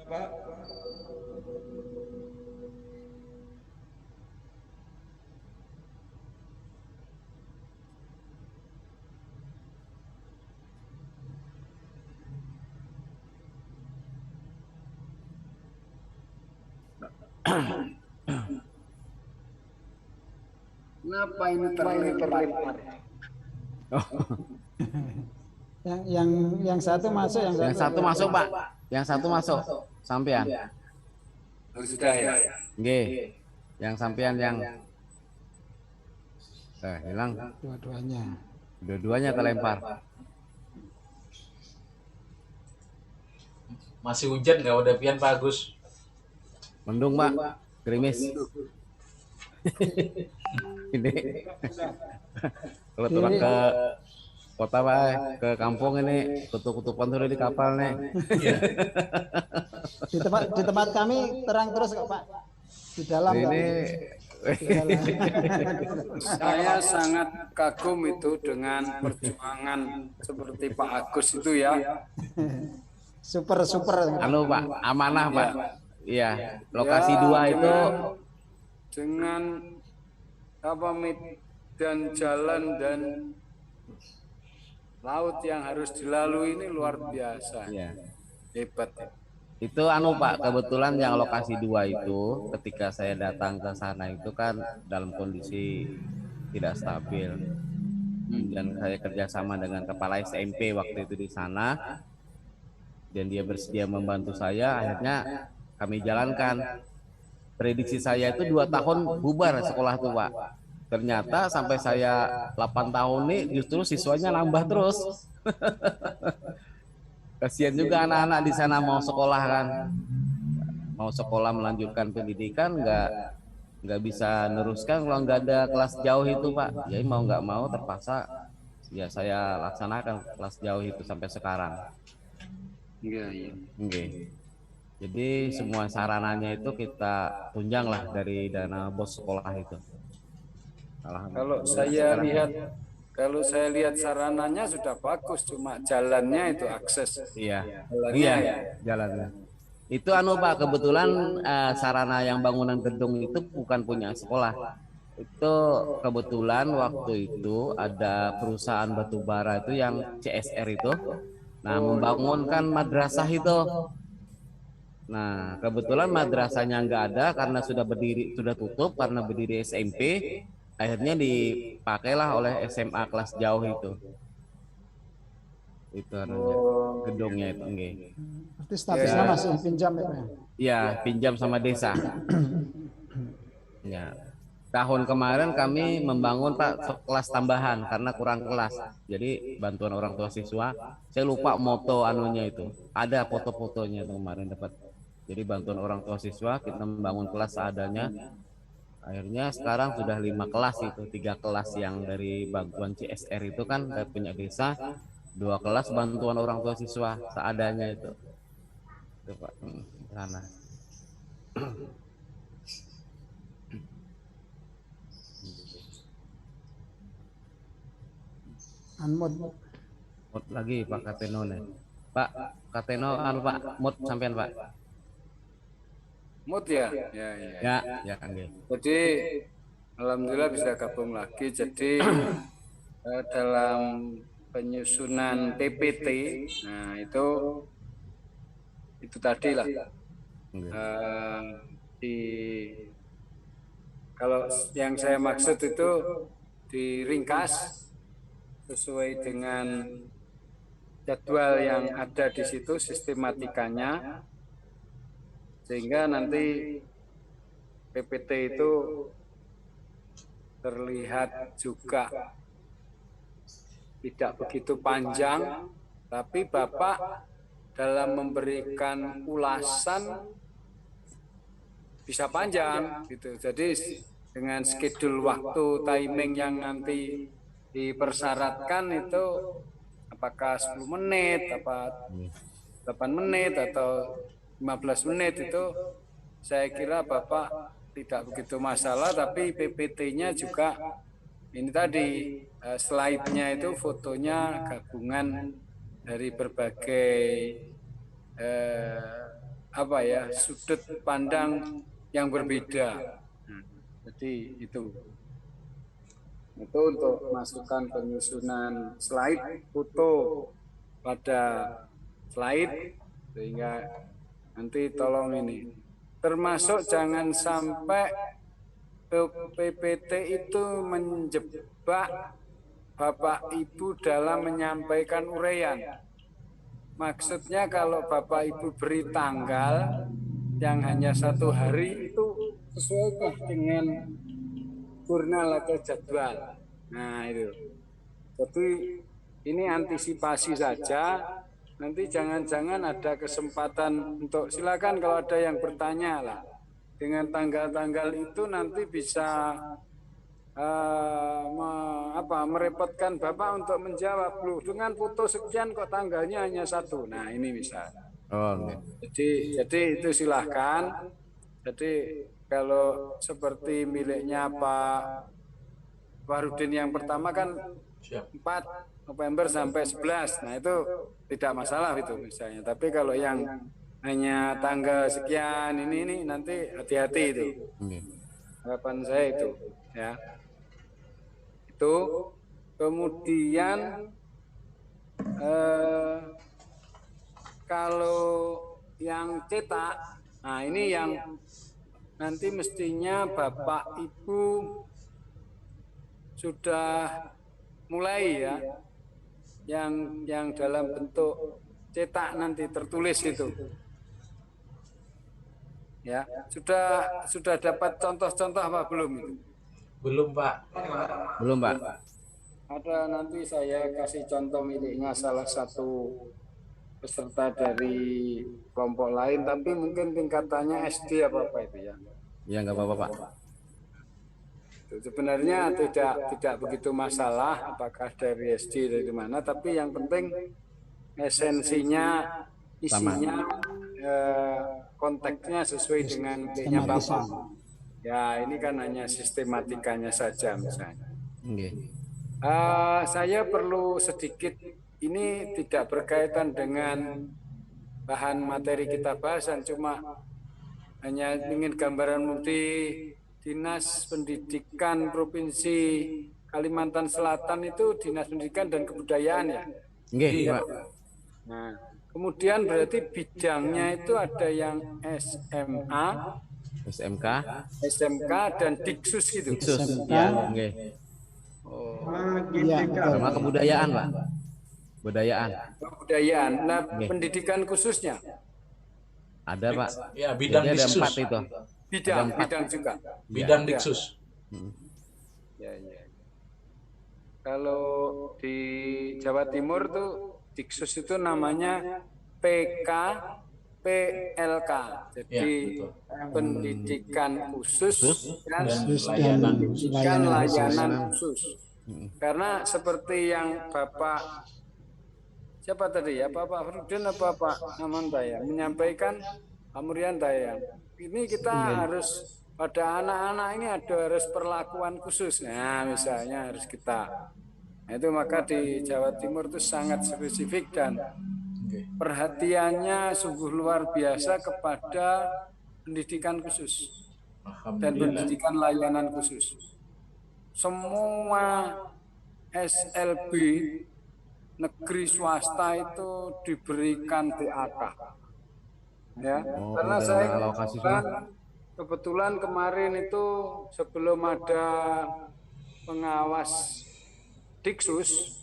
B: Bapak.
D: Kenapa ini terlempar?
F: Yang satu masuk,
A: Yang satu masuk, Pak. Yang satu masuk. Sampean.
D: Sudah ya.
A: Nggih. Yang sampean yang hilang.
F: dua-duanya.
A: Dua-duanya terlempar.
C: Masih hujan nggak udah pian Pak Agus?
A: Mendung, Pak. Gerimis. Ini kalau turun ke kota, Pak, ke kampung ini kutu-kutupan dulu di kapal nih.
F: Di tempat kami terang terus kok, Pak. Di dalam
A: Ini
D: Saya sangat kagum itu dengan perjuangan seperti Pak Agus itu ya.
F: super
A: anu, Pak, amanah, Pak. Iya, lokasi dua itu
D: Dengan dan jalan dan laut yang harus dilalui ini luar biasa.
A: ya.
D: Hebat.
A: Itu anu, Pak, kebetulan yang lokasi dua itu ketika saya datang ke sana itu kan dalam kondisi tidak stabil. Dan saya kerjasama dengan kepala SMP waktu itu di sana, dan dia bersedia membantu saya. Akhirnya kami jalankan. Prediksi saya itu 2 tahun bubar sekolah tuh, Pak. Ternyata sampai saya 8 tahun nih justru siswanya nambah terus. Kasihan juga anak-anak di sana mau sekolah kan, mau sekolah melanjutkan pendidikan nggak bisa neruskan kalau nggak ada kelas jauh itu, Pak. Jadi mau nggak mau terpaksa ya saya laksanakan kelas jauh itu sampai sekarang.
D: Iya.
A: Oke. Jadi semua sarananya itu kita tunjang lah dari dana bos sekolah itu.
D: Kalau saya lihat sarananya sudah bagus, cuma jalannya itu akses.
A: Iya,
D: Jalannya
A: jalannya. Itu anu, Pak, kebetulan sarana yang bangunan gedung itu bukan punya sekolah. Itu kebetulan waktu itu ada perusahaan batubara itu yang CSR itu, nah membangunkan madrasah itu. Nah, kebetulan madrasahnya nggak ada karena sudah tutup karena berdiri SMP. Akhirnya dipakailah oleh SMA kelas jauh itu. itu anunya, gedungnya itu nggih.
F: Berarti statusnya masih pinjam ya Pak?
A: Ya, pinjam sama desa. Ya. Tahun kemarin kami membangun Pak kelas tambahan karena kurang kelas. Jadi bantuan orang tua siswa. Saya lupa moto anunya itu. Ada foto-fotonya kemarin dapat. Jadi bantuan orang tua siswa kita membangun kelas seadanya. Akhirnya sekarang sudah 5 kelas itu, 3 kelas yang dari bantuan CSR itu kan dari punya desa, 2 kelas bantuan orang tua siswa seadanya itu. Itu Pak, sana.
F: Anmod.
A: Mod lagi Pak Kateno nih. Pak Kateno anu Pak, mod sampean Pak.
G: Mood ya?
A: Ya, nggih.
G: Jadi alhamdulillah bisa gabung lagi. Jadi dalam penyusunan PPT, nah itu tadi lah.
A: Nggih.
G: Kalau yang saya maksud itu diringkas sesuai dengan jadwal yang ada di situ, sistematikanya, sehingga nanti PPT itu terlihat juga tidak begitu panjang, tapi Bapak dalam memberikan ulasan bisa panjang gitu. Jadi dengan schedule waktu timing yang nanti dipersyaratkan itu apakah 10 menit, apa 8 menit atau 15 menit itu saya kira Bapak tidak begitu masalah, tapi PPT-nya juga ini tadi slide-nya itu fotonya gabungan dari berbagai sudut pandang yang berbeda. Jadi itu untuk masukan penyusunan slide foto pada slide, sehingga nanti tolong ini termasuk jangan sampai PPT itu menjebak Bapak Ibu dalam menyampaikan uraian. Maksudnya kalau Bapak Ibu beri tanggal yang hanya 1 hari itu sesuai dengan jurnal atau jadwal. Nah itu. Jadi ini antisipasi saja. Nanti jangan-jangan ada kesempatan untuk silakan kalau ada yang bertanya lah. Dengan tanggal-tanggal itu nanti bisa merepotkan Bapak untuk menjawab. Loh, dengan foto sekian kok tanggalnya hanya 1. Nah ini bisa.
A: Oh, okay.
G: Jadi itu silahkan. Jadi kalau seperti miliknya Pak Warudin yang pertama kan 4 November sampai 11. Nah itu tidak masalah itu misalnya. Tapi kalau yang hanya tanggal sekian ini nanti hati-hati itu. Harapan saya itu ya. Itu kemudian kalau yang cetak, nah ini yang nanti mestinya Bapak Ibu sudah mulai ya, yang dalam bentuk cetak nanti tertulis itu. Ya, sudah dapat contoh-contoh apa belum itu?
C: Belum Pak.
A: Belum Pak.
G: Ada, nanti saya kasih contoh miliknya salah satu peserta dari kelompok lain, tapi mungkin tingkatannya SD apa itu ya?
A: Ya nggak apa-apa Pak.
G: Sebenarnya tidak begitu masalah apakah dari SD dari mana, tapi yang penting esensinya, isinya, konteksnya sesuai dengan miliknya Bapak. Ya ini kan hanya sistematikanya saja misalnya.
A: Okay.
G: Saya perlu sedikit, ini tidak berkaitan dengan bahan materi kita bahasan, cuma hanya ingin gambaran multi Dinas Pendidikan Provinsi Kalimantan Selatan itu Dinas Pendidikan dan Kebudayaan ya.
A: Nggih, Pak.
G: Nah, kemudian berarti bidangnya itu ada yang SMA, SMK dan Diksus gitu.
A: Diksus, ya, nggih.
G: Oh,
F: iya,
A: sama kebudayaan Pak. Kebudayaan.
G: Kebudayaan. Nah,
A: Oke.
G: pendidikan khususnya
A: Ada Pak.
C: Ya, bidang
A: Jadi ada
C: Diksus.
A: 4 itu.
G: bidang
A: Ada 4.
G: bidang juga.
C: Bidang
G: Ya.
C: Diksus.
G: Ya, ya. Kalau di Jawa Timur tuh Diksus itu namanya PK PLK. Jadi
C: betul.
G: pendidikan khusus dan
F: Khusus
C: layanan
F: dan
C: khusus.
G: layanan
F: khusus.
G: khusus. Karena seperti yang Bapak siapa tadi ya, Bapak Frudin apa Pak Aman Daya menyampaikan, Amurian Daya. Ini kita harus pada anak-anak ini harus perlakuan khusus. Nah, misalnya harus kita. Nah, itu maka di Jawa Timur itu sangat spesifik dan perhatiannya sungguh luar biasa kepada pendidikan khusus dan
C: Alhamdulillah.
G: pendidikan layanan khusus. Semua SLB negeri swasta itu diberikan DAK. Ya,
A: Oh,
G: karena
A: udah
G: saya
A: alokasi
G: kebetulan kemarin itu sebelum ada pengawas Diksus,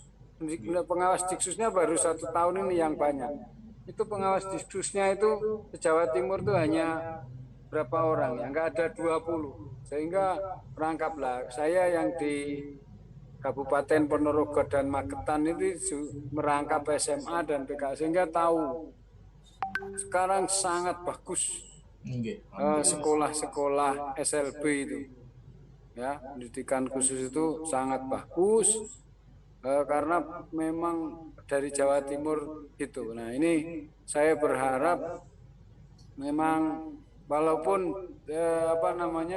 G: pengawas Diksusnya baru 1 tahun ini yang banyak. Itu pengawas Diksusnya itu di Jawa Timur itu hanya berapa orang ya, nggak ada 20. Sehingga perangkaplah saya yang di Kabupaten Ponorogo dan Magetan itu merangkap SMA dan PK, sehingga tahu sekarang sangat bagus sekolah-sekolah SLB itu, ya, pendidikan khusus itu sangat bagus karena memang dari Jawa Timur itu. Nah, ini saya berharap memang walaupun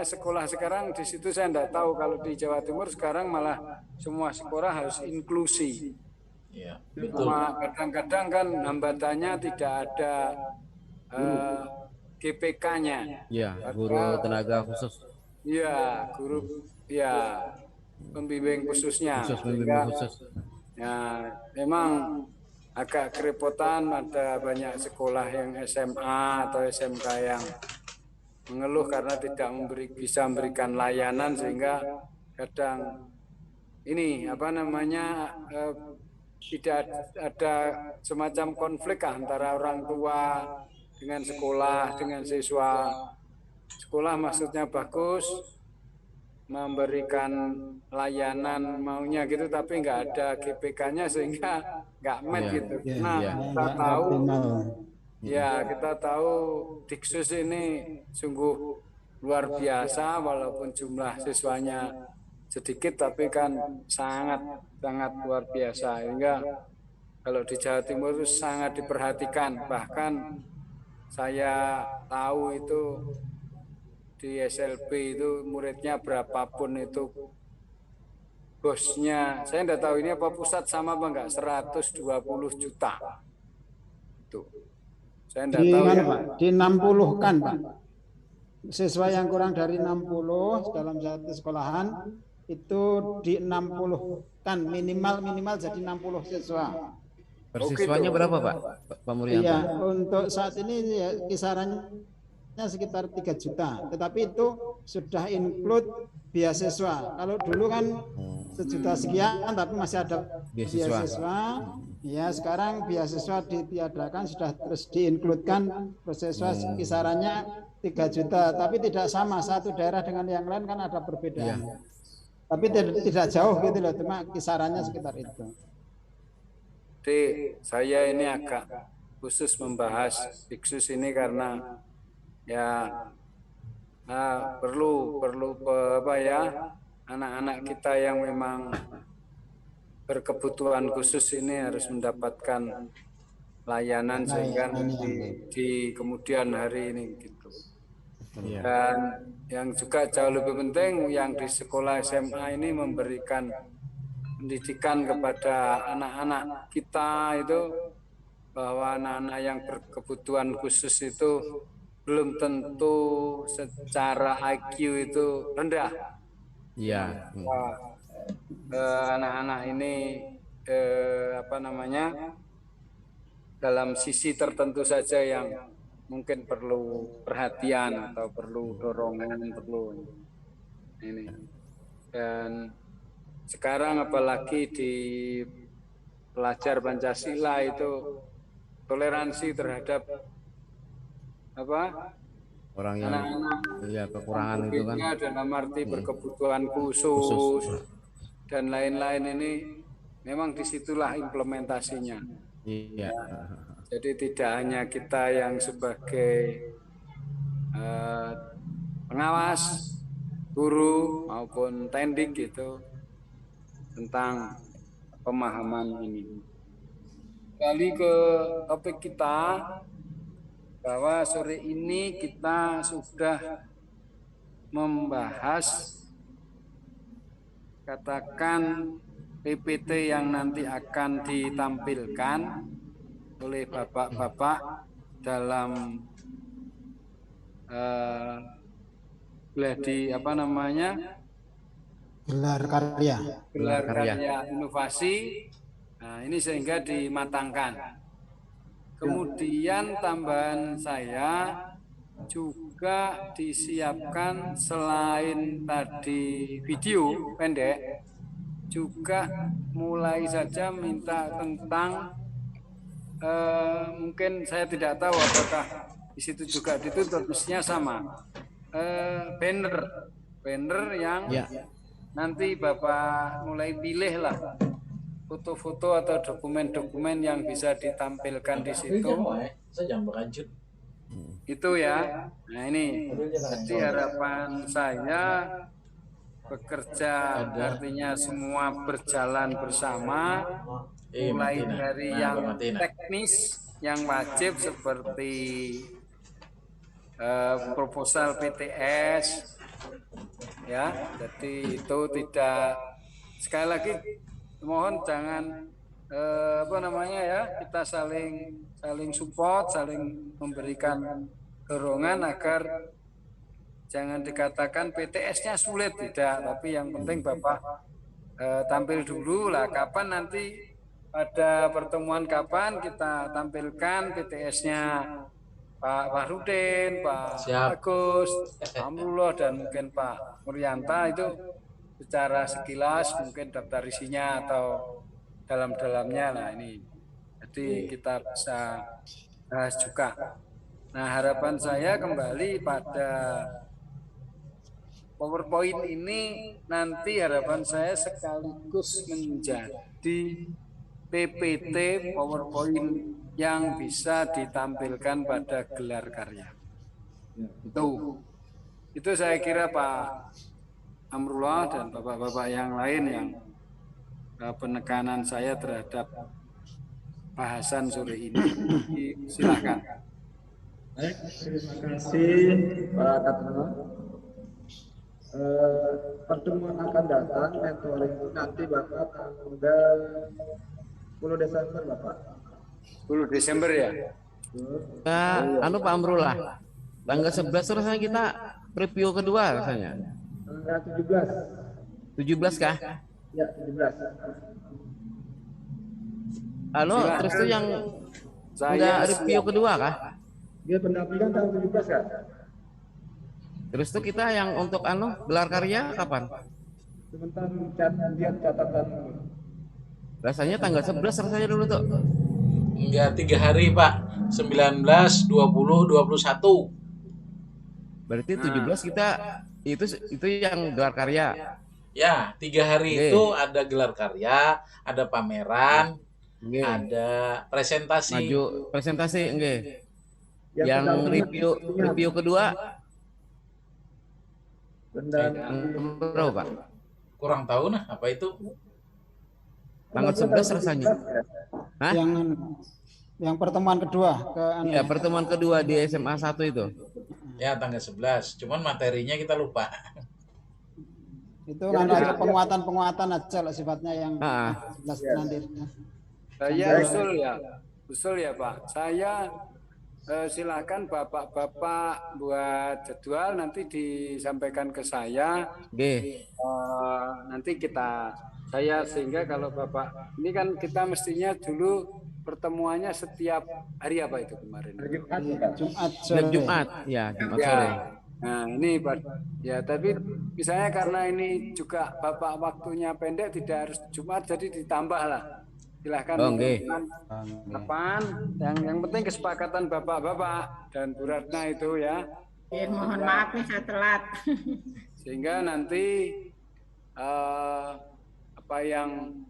G: sekolah sekarang di situ saya tidak tahu, kalau di Jawa Timur sekarang malah semua sekolah harus inklusi.
C: Ya, betul.
G: Cuma kadang-kadang kan hambatannya tidak ada GPK-nya.
A: Ya, guru tenaga khusus.
G: Iya, guru, ya, pembimbing khususnya.
A: Khusus pembimbing
G: Sehingga,
A: khusus.
G: ya, memang agak kerepotan, ada banyak sekolah yang SMA atau SMK yang mengeluh karena tidak bisa memberikan layanan, sehingga kadang ini tidak ada semacam konflik antara orang tua dengan sekolah, dengan siswa. Sekolah maksudnya bagus, memberikan layanan maunya gitu, tapi nggak ada GPK-nya sehingga nggak match gitu. Nah, kita tahu, ya, kita tahu Diksus ini sungguh luar biasa, walaupun jumlah siswanya sedikit, tapi kan sangat luar biasa. Sehingga kalau di Jawa Timur itu sangat diperhatikan. Bahkan saya tahu itu di SLB itu muridnya berapapun itu, bosnya, saya tidak tahu ini apa pusat sama apa enggak, 120 juta. Itu. Saya tidak tahu ya.
F: Pak, di 60 kan Pak. Siswa yang kurang dari 60 dalam satu sekolahan itu di 60 kan, minimal jadi 60 siswa.
A: Per siswanya berapa Pak? Pak Murianto?
F: Iya, untuk saat ini ya, kisarannya sekitar 3 juta. Tetapi itu sudah include beasiswa. Kalau dulu kan 1 juta sekian, tapi masih ada beasiswa. Ya, sekarang beasiswa ditiadakan, sudah terus diinkludkan beasiswa kisarannya 3 juta. Tapi tidak sama, satu daerah dengan yang lain kan ada perbedaan.
A: Iya.
F: Tapi tidak jauh gitu loh, cuma kisarannya sekitar itu.
G: Jadi saya ini agak khusus membahas Diksus ini karena ya perlu anak-anak kita yang memang berkebutuhan khusus ini harus mendapatkan layanan sehingga di kemudian hari ini gitu. Dan yang juga jauh lebih penting, yang di sekolah SMA ini memberikan pendidikan kepada anak-anak kita itu, bahwa anak-anak yang berkebutuhan khusus itu belum tentu secara IQ itu rendah.
A: Iya.
G: Anak-anak ini dalam sisi tertentu saja yang mungkin perlu perhatian atau perlu dorongan, perlu ini. Dan sekarang apalagi di pelajar Pancasila itu toleransi terhadap apa
A: Orang yang
G: anak-anak
A: ya kekurangan itu kan.
G: berbeda dalam arti berkebutuhan khusus dan lain-lain ini memang disitulah implementasinya.
A: Iya.
G: Jadi tidak hanya kita yang sebagai pengawas, guru maupun tendik gitu tentang pemahaman ini. Kembali ke topik kita, bahwa sore ini kita sudah membahas katakan PPT yang nanti akan ditampilkan oleh bapak-bapak dalam gladi apa namanya
F: Gelar karya.
G: gelar karya inovasi. Nah, ini sehingga dimatangkan. Kemudian tambahan saya juga disiapkan selain tadi video pendek, juga mulai saja minta tentang mungkin saya tidak tahu apakah di situ juga dituntut, mestinya sama banner yang nanti Bapak mulai pilih lah foto-foto atau dokumen-dokumen yang bisa ditampilkan di situ. Itu ya. Nah ini, jadi harapan saya bekerja artinya semua berjalan bersama, mulai dari yang teknis, yang wajib seperti proposal PTS, ya. Jadi itu tidak, sekali lagi mohon jangan kita saling support, saling memberikan dorongan agar jangan dikatakan PTS-nya sulit, tidak, tapi yang penting Bapak tampil dulu lah, kapan nanti pada pertemuan kapan kita tampilkan PTS-nya Pak Farudin, Pak Agus, Pak Amrullah, dan mungkin Pak Muryanta, itu secara sekilas mungkin daftar isinya atau dalam-dalamnya lah ini. Jadi kita bisa bahas juga. Nah, harapan saya kembali pada PowerPoint ini nanti harapan saya sekaligus menjadi PPT PowerPoint yang bisa ditampilkan pada gelar karya. Itu saya kira Pak Amrullah dan bapak-bapak yang lain yang penekanan saya terhadap bahasan sore ini. Silakan.
B: Baik, terima kasih Pak Katno. Pertemuan akan datang mentoring itu nanti Bapak tanggal 10 Desember Bapak.
G: 10 Desember ya?
A: Pak Amrullah, tanggal 11 rasanya kita preview kedua rasanya.
B: Tanggal 17.
A: 17 kah?
B: Ya, 17.
A: Terus tuh yang udah review kedua kah?
B: Dia pendampingan tanggal 17 kan?
A: Terus tuh kita yang untuk gelar karya kapan?
B: Sebentar lihat catatan.
A: Rasanya tanggal 11 rasanya dulu tuh.
C: Enggak, 3 hari Pak, 19, 20, 21.
A: Berarti 17 kita itu yang gelar karya.
C: Ya, 3 hari itu ada gelar karya, ada pameran, ada presentasi.
A: Maju presentasi, Yang review kedua berapa Pak?
C: Kurang tahu nah apa itu.
A: Tanggal 11 rasanya. Hah?
F: Yang pertemuan kedua
A: Iya, pertemuan kedua di SMA 1 itu.
C: Ya, tanggal 11. Cuman materinya kita lupa.
F: itu kan ada penguatan aja lah sifatnya yang 11 nanti.
G: Saya usul ya Pak. Saya silakan bapak-bapak buat jadwal nanti disampaikan ke saya. Nanti saya sehingga kalau Bapak ini kan kita mestinya dulu pertemuannya setiap hari apa itu kemarin?
F: Jumat
A: sore.
G: Nah ini ya, tapi misalnya karena ini juga Bapak waktunya pendek, tidak harus Jumat, jadi ditambah lah Silahkan
A: Oh, nggih.
G: apaan? Yang penting kesepakatan bapak-bapak dan Bu Ratna itu ya.
H: Mohon maaf nih saya telat.
G: Sehingga nanti apa yang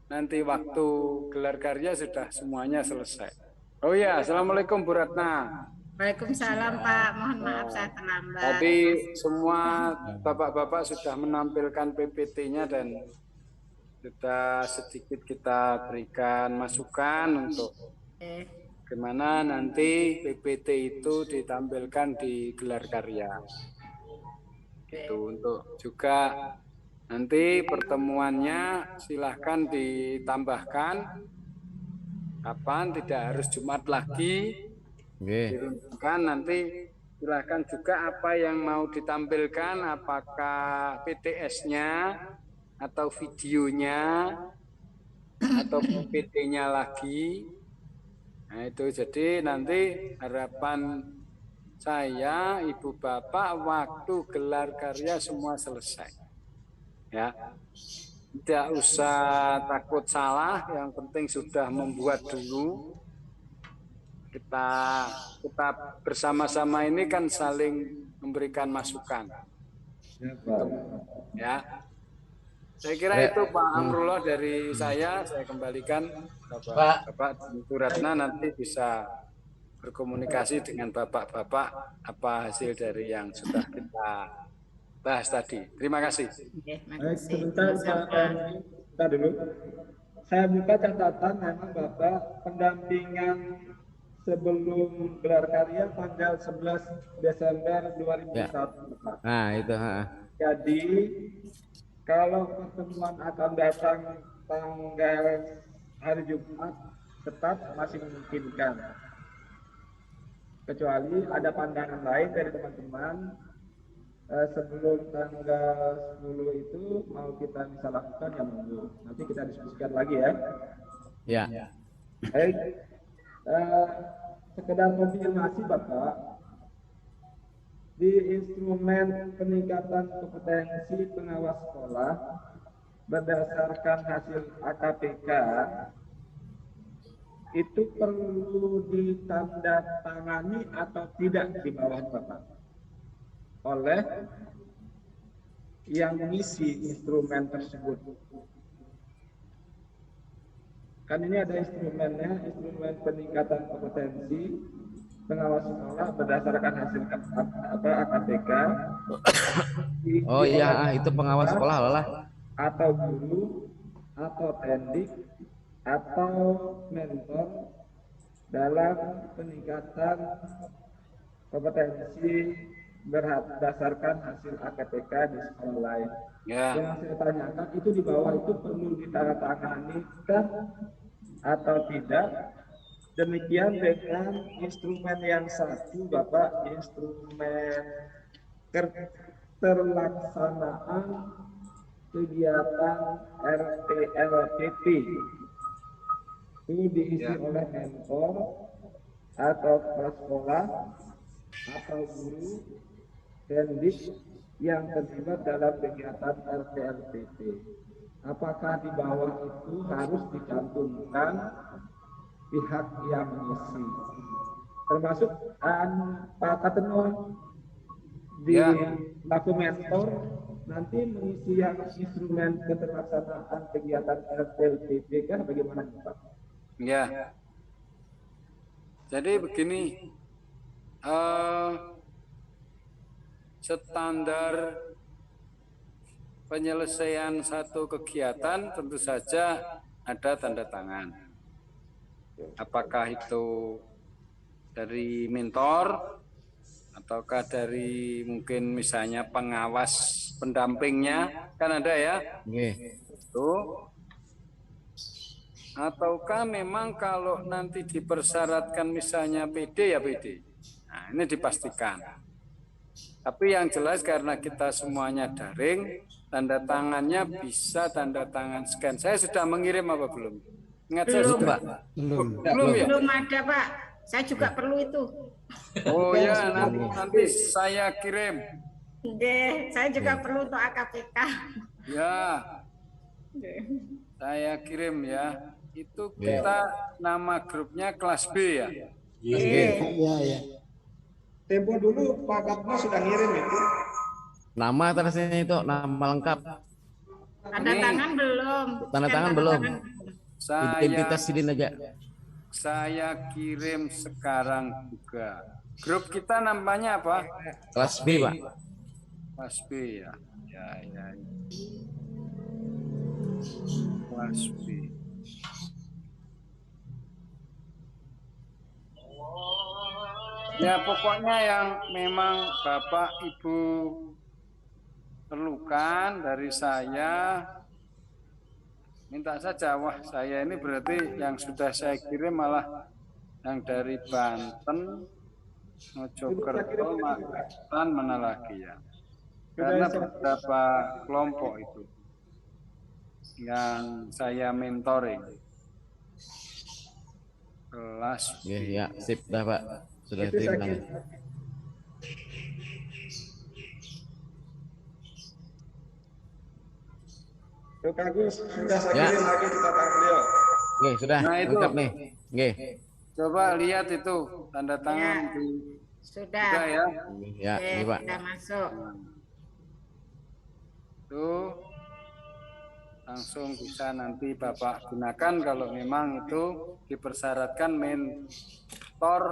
G: nanti waktu gelar karya sudah semuanya selesai. Oh ya, Assalamualaikum Bu Ratna.
H: Waalaikumsalam Pak, mohon maaf saya terlambat.
G: Tadi semua bapak-bapak sudah menampilkan PPT-nya dan sudah sedikit kita berikan masukan untuk bagaimana nanti PPT itu ditampilkan di gelar karya. Gitu. Untuk juga nanti pertemuannya silahkan ditambahkan kapan, tidak harus Jumat lagi. Diruntukan nanti silahkan juga apa yang mau ditampilkan, apakah PTS-nya atau videonya atau PPT-nya lagi. Nah itu jadi nanti harapan saya Ibu Bapak waktu gelar karya semua selesai. Ya. Tidak usah takut salah, yang penting sudah membuat dulu. Kita bersama-sama ini kan saling memberikan masukan. Ya. Saya kira itu Pak Amrullah dari saya kembalikan Bapak Bu Ratna nanti bisa berkomunikasi dengan bapak-bapak apa hasil dari yang sudah kita bahas tadi. Terima kasih.
B: Baik, sebentar Pak dulu. Saya buka catatan memang Bapak pendampingan sebelum gelar karya tanggal 11 Desember 2001.
A: Ya. Nah, itu.
B: Jadi kalau pertemuan akan datang tanggal hari Jumat tetap masih memungkinkan. Kecuali ada pandangan lain dari teman-teman sebelum tanggal 10 itu mau kita bisa lakukan ya monggo. Nanti kita diskusikan lagi ya.
A: Ya.
B: Baik. Sekedar konfirmasi Bapak, di instrumen peningkatan kompetensi pengawas sekolah berdasarkan hasil AKPK itu perlu ditandatangani atau tidak di bawah Bapak oleh yang mengisi instrumen tersebut. Kan ini ada instrumennya, instrumen peningkatan kompetensi pengawas sekolah berdasarkan hasil AKPK.
A: Oh iya, itu pengawas sekolah lah.
B: Atau guru, atau pendik, atau mentor dalam peningkatan kompetensi berdasarkan hasil AKPK di sekolah lain.
G: Ya.
B: Yang saya tanyakan itu di bawah itu perlu ditandatangani atau tidak? Demikian dengan instrumen yang satu, Bapak, instrumen terlaksanaan kegiatan RTLPP. Ini diisi oleh mentor atau kepala sekolah atau guru pendik yang terlibat dalam kegiatan RTLPP. Apakah di bawah itu harus dicantumkan pihak yang mengisi, termasuk Pak Katenol di laku mentor nanti mengisi yang instrumen keterlaksanaan kegiatan RTLPP kan bagaimana Pak?
G: Ya. Jadi begini, standar penyelesaian satu kegiatan tentu saja ada tanda tangan. Apakah itu dari mentor ataukah dari mungkin misalnya pengawas pendampingnya, kan ada ya? Itu. Ataukah memang kalau nanti dipersyaratkan misalnya PD ya PD. Nah, ini dipastikan. Tapi yang jelas karena kita semuanya daring, tanda tangannya bisa tanda tangan scan. Saya sudah mengirim apa belum? Ingat saya
H: Belum,
G: sudah.
H: Pak.
G: Belum ya?
H: Belum ada, Pak. Saya juga perlu itu.
G: Oh ya, nanti saya kirim.
H: Saya juga perlu untuk AKPK.
G: Ya. Saya kirim ya. itu kita nama grupnya kelas B ya.
F: Iya, iya.
B: Tempo dulu Pak Gatmo sudah ngirim itu.
A: Nama terusnya itu nama lengkap.
H: Tanda tangan belum.
A: Tanda tangan
H: Scan
A: belum.
G: Saya
A: Identitas sidin aja.
G: saya kirim sekarang juga. Grup kita namanya apa?
A: Kelas B, Pak.
G: Kelas B ya. Ya, ya. Kelas B. Ya pokoknya yang memang Bapak Ibu perlukan dari saya, minta saja. Wah, saya ini berarti yang sudah saya kirim malah yang dari Banten, Mojokerto, Magetan, mana lagi ya. Karena beberapa kelompok itu yang saya mentoring. Kelas
A: Ya, ya, sip dah, Pak. Sudah terima.
B: Yuk Agus, sudah saya
A: Ya.
B: kirim lagi kita tanya beliau.
A: Oke, sudah
G: Nah, itu.
A: lengkap nih. Oke.
G: coba lihat itu tanda tangan
H: Ya.
G: di
H: Sudah.
G: juga ya.
A: Ya,
H: Oke,
A: ini Pak.
H: sudah masuk.
G: Tuh langsung bisa nanti Bapak gunakan kalau memang itu dipersyaratkan mentor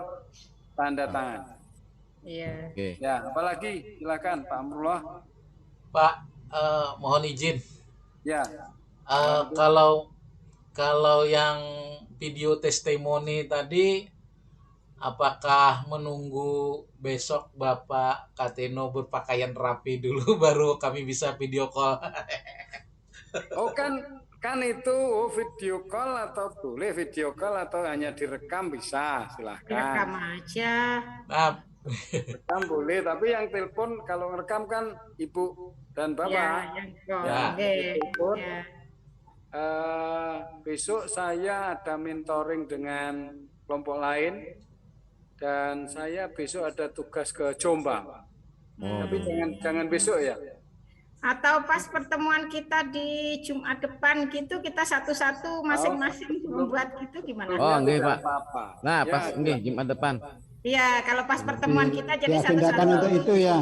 G: tanda tangan.
H: Iya.
A: Oke.
G: Ya, apalagi silakan Pak Amrullah.
C: Pak, mohon izin.
G: Ya,
C: Kalau yang video testimoni tadi, apakah menunggu besok Bapak Kateno berpakaian rapi dulu baru kami bisa video call?
G: oh kan itu video call atau boleh video call atau hanya direkam bisa,
H: Direkam
G: silahkan.
H: aja.
C: Nah,
G: Rekam boleh, tapi yang telepon kalau rekam kan Ibu dan
H: Ya,
G: Bapak.
H: yang call.
C: Ya.
H: Oke.
G: Telepon.
H: Ya.
G: Besok saya ada mentoring dengan kelompok lain dan saya besok ada tugas ke Jombang. Tapi jangan besok ya.
H: Atau pas pertemuan kita di Jumat depan gitu, kita satu-satu masing-masing membuat gitu gimana?
A: Oh, enggak, Pak.
G: Apa-apa.
A: Nah,
G: Ya,
A: pas ini Jumat depan.
H: Iya, kalau pas pertemuan kita jadi
F: Diagendakan
H: satu-satu.
F: untuk itu ya.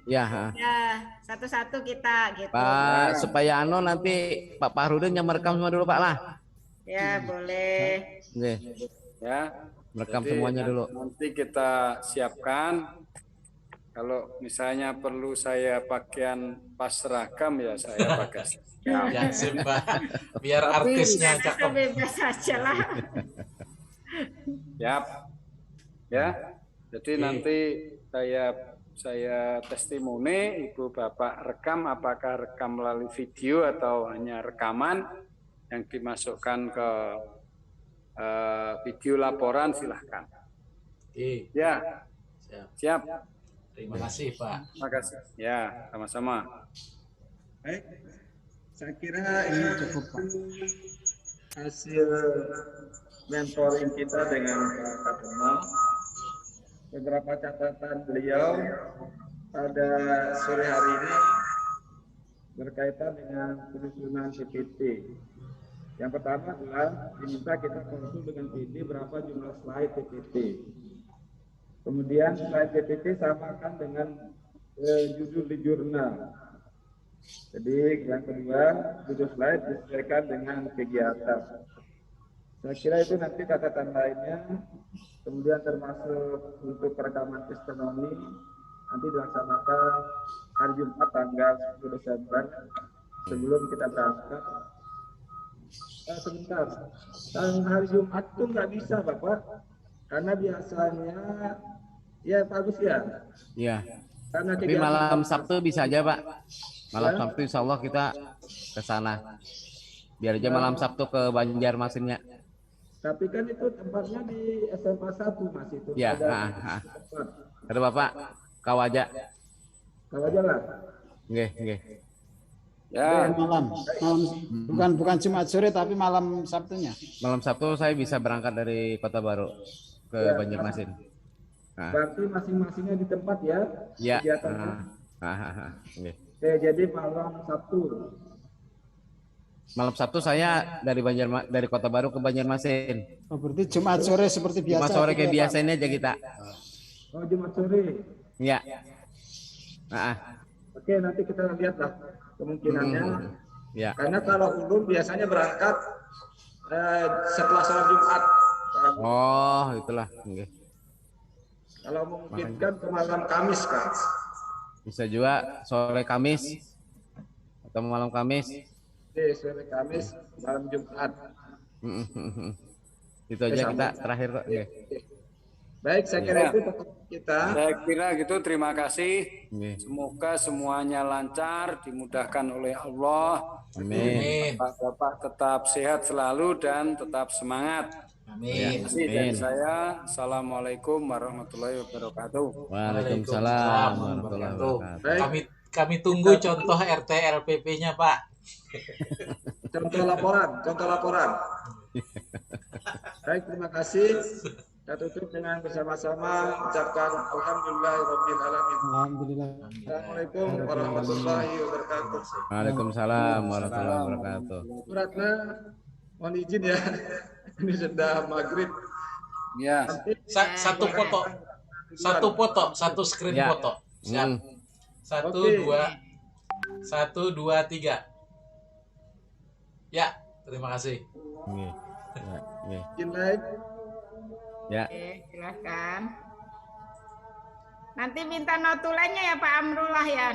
A: Ya, ha.
H: Ya, satu-satu kita gitu.
A: Pak, supaya nanti Pak Fahrudin yang merekam semua dulu, Pak lah.
H: Ya, boleh.
A: Oke.
G: Ya.
A: Merekam
G: Jadi
A: semuanya dulu.
G: Nanti kita siapkan. Kalau misalnya perlu saya pakaian pas seragam ya saya pakai seragam.
C: ya sip, Pak. Biar
G: Tapi-
C: artisnya
H: Kita
C: cakep.
H: bebas aja lah.
G: Siap. Ya. Jadi nanti saya testimoni, Ibu Bapak rekam apakah rekam melalui video atau hanya rekaman yang dimasukkan ke video laporan silahkan.
C: Oke,
G: Ya,
C: siap.
G: siap.
C: Terima kasih, Pak.
G: Terima kasih. Ya, sama-sama.
B: Baik, saya kira ini cukup Pak. Hasil mentoring kita dengan Pak Kateno. Beberapa catatan beliau pada sore hari ini berkaitan dengan penyusunan PPT. Yang pertama adalah diminta kita konsul dengan PD berapa jumlah slide PPT. Kemudian slide PPT samakan dengan judul di jurnal. Jadi yang kedua, judul slide disesuaikan dengan kegiatan. Saya kira itu nanti catatan lainnya. Kemudian termasuk untuk perekaman testimoni nanti dilaksanakan hari Jumat tanggal 10 Desember sebelum kita berangkat. Sebentar, hari Jumat itu nggak bisa Bapak, karena biasanya ya bagus ya.
A: Iya.
B: Karena
A: Tapi
B: kegiatan-
A: malam Sabtu bisa aja, Pak. Malam
B: Ya.
A: Sabtu insya Allah kita ke sana. Biar aja malam Sabtu ke Banjarmasinnya.
B: Tapi kan itu tempatnya di SMA 1 Mas itu.
A: Ya,
B: Ada tempat.
A: Kata Bapak, kau aja.
B: Kalau aja lah.
A: Nggih, nggih.
G: Ya,
F: Malam bukan Jumat sore tapi malam Sabtunya.
A: Malam Sabtu saya bisa berangkat dari Kota Baru ke
B: Ya.
A: Banjarmasin. Nah,
B: Berarti masing-masingnya di tempat ya.
A: ya.
B: Kegiatannya.
A: Nggih.
B: Oke, jadi malam Sabtu.
A: Malam Sabtu saya dari Kota Baru ke Banjarmasin.
F: Oh, berarti Jumat sore seperti biasa.
A: Jumat sore kayak
F: gitu ya, Pak?
A: biasanya aja kita.
B: Oh, Jumat sore.
A: Ya. Nah,
B: Oke, nanti kita lihat lah kemungkinannya.
A: ya.
B: Karena kalau ulun biasanya berangkat setelah sholat Jumat.
A: Oh, itulah. Oke.
B: Kalau memungkinkan ke malam Kamis, Kak.
A: Bisa juga sore Kamis atau malam Kamis.
B: Oke, sore Kamis, malam Jumat.
A: Itu aja kita terakhir kok. Oke.
B: Baik, saya kira itu kita.
G: Saya kira gitu, terima kasih.
A: Oke.
G: Semoga semuanya lancar, dimudahkan oleh Allah.
A: Amin.
G: Bapak-bapak tetap sehat selalu dan tetap semangat.
C: Amin.
G: Terima kasih dari saya. Assalamualaikum warahmatullahi wabarakatuh.
A: Waalaikumsalam warahmatullahi wabarakatuh.
C: Kami tunggu contoh RT RPP-nya, Pak.
B: Contoh laporan. Baik, terima kasih. Kita tutup dengan bersama-sama ucapkan alhamdulillahirabbil alamin.
F: Alhamdulillah.
B: Assalamualaikum warahmatullahi wabarakatuh.
A: Waalaikumsalam warahmatullahi wabarakatuh.
B: Bu Ratna, mohon izin ya. Ini sudah maghrib.
G: Ya.
C: Satu foto, satu screen
A: Ya.
C: foto. Siap.
B: Oke.
C: 1, 2, 3. Ya, terima kasih.
A: Oke. Ya, oke.
B: Izin like.
A: Ya.
H: Oke, silahkan. Nanti minta notulennya ya Pak Amrullah ya.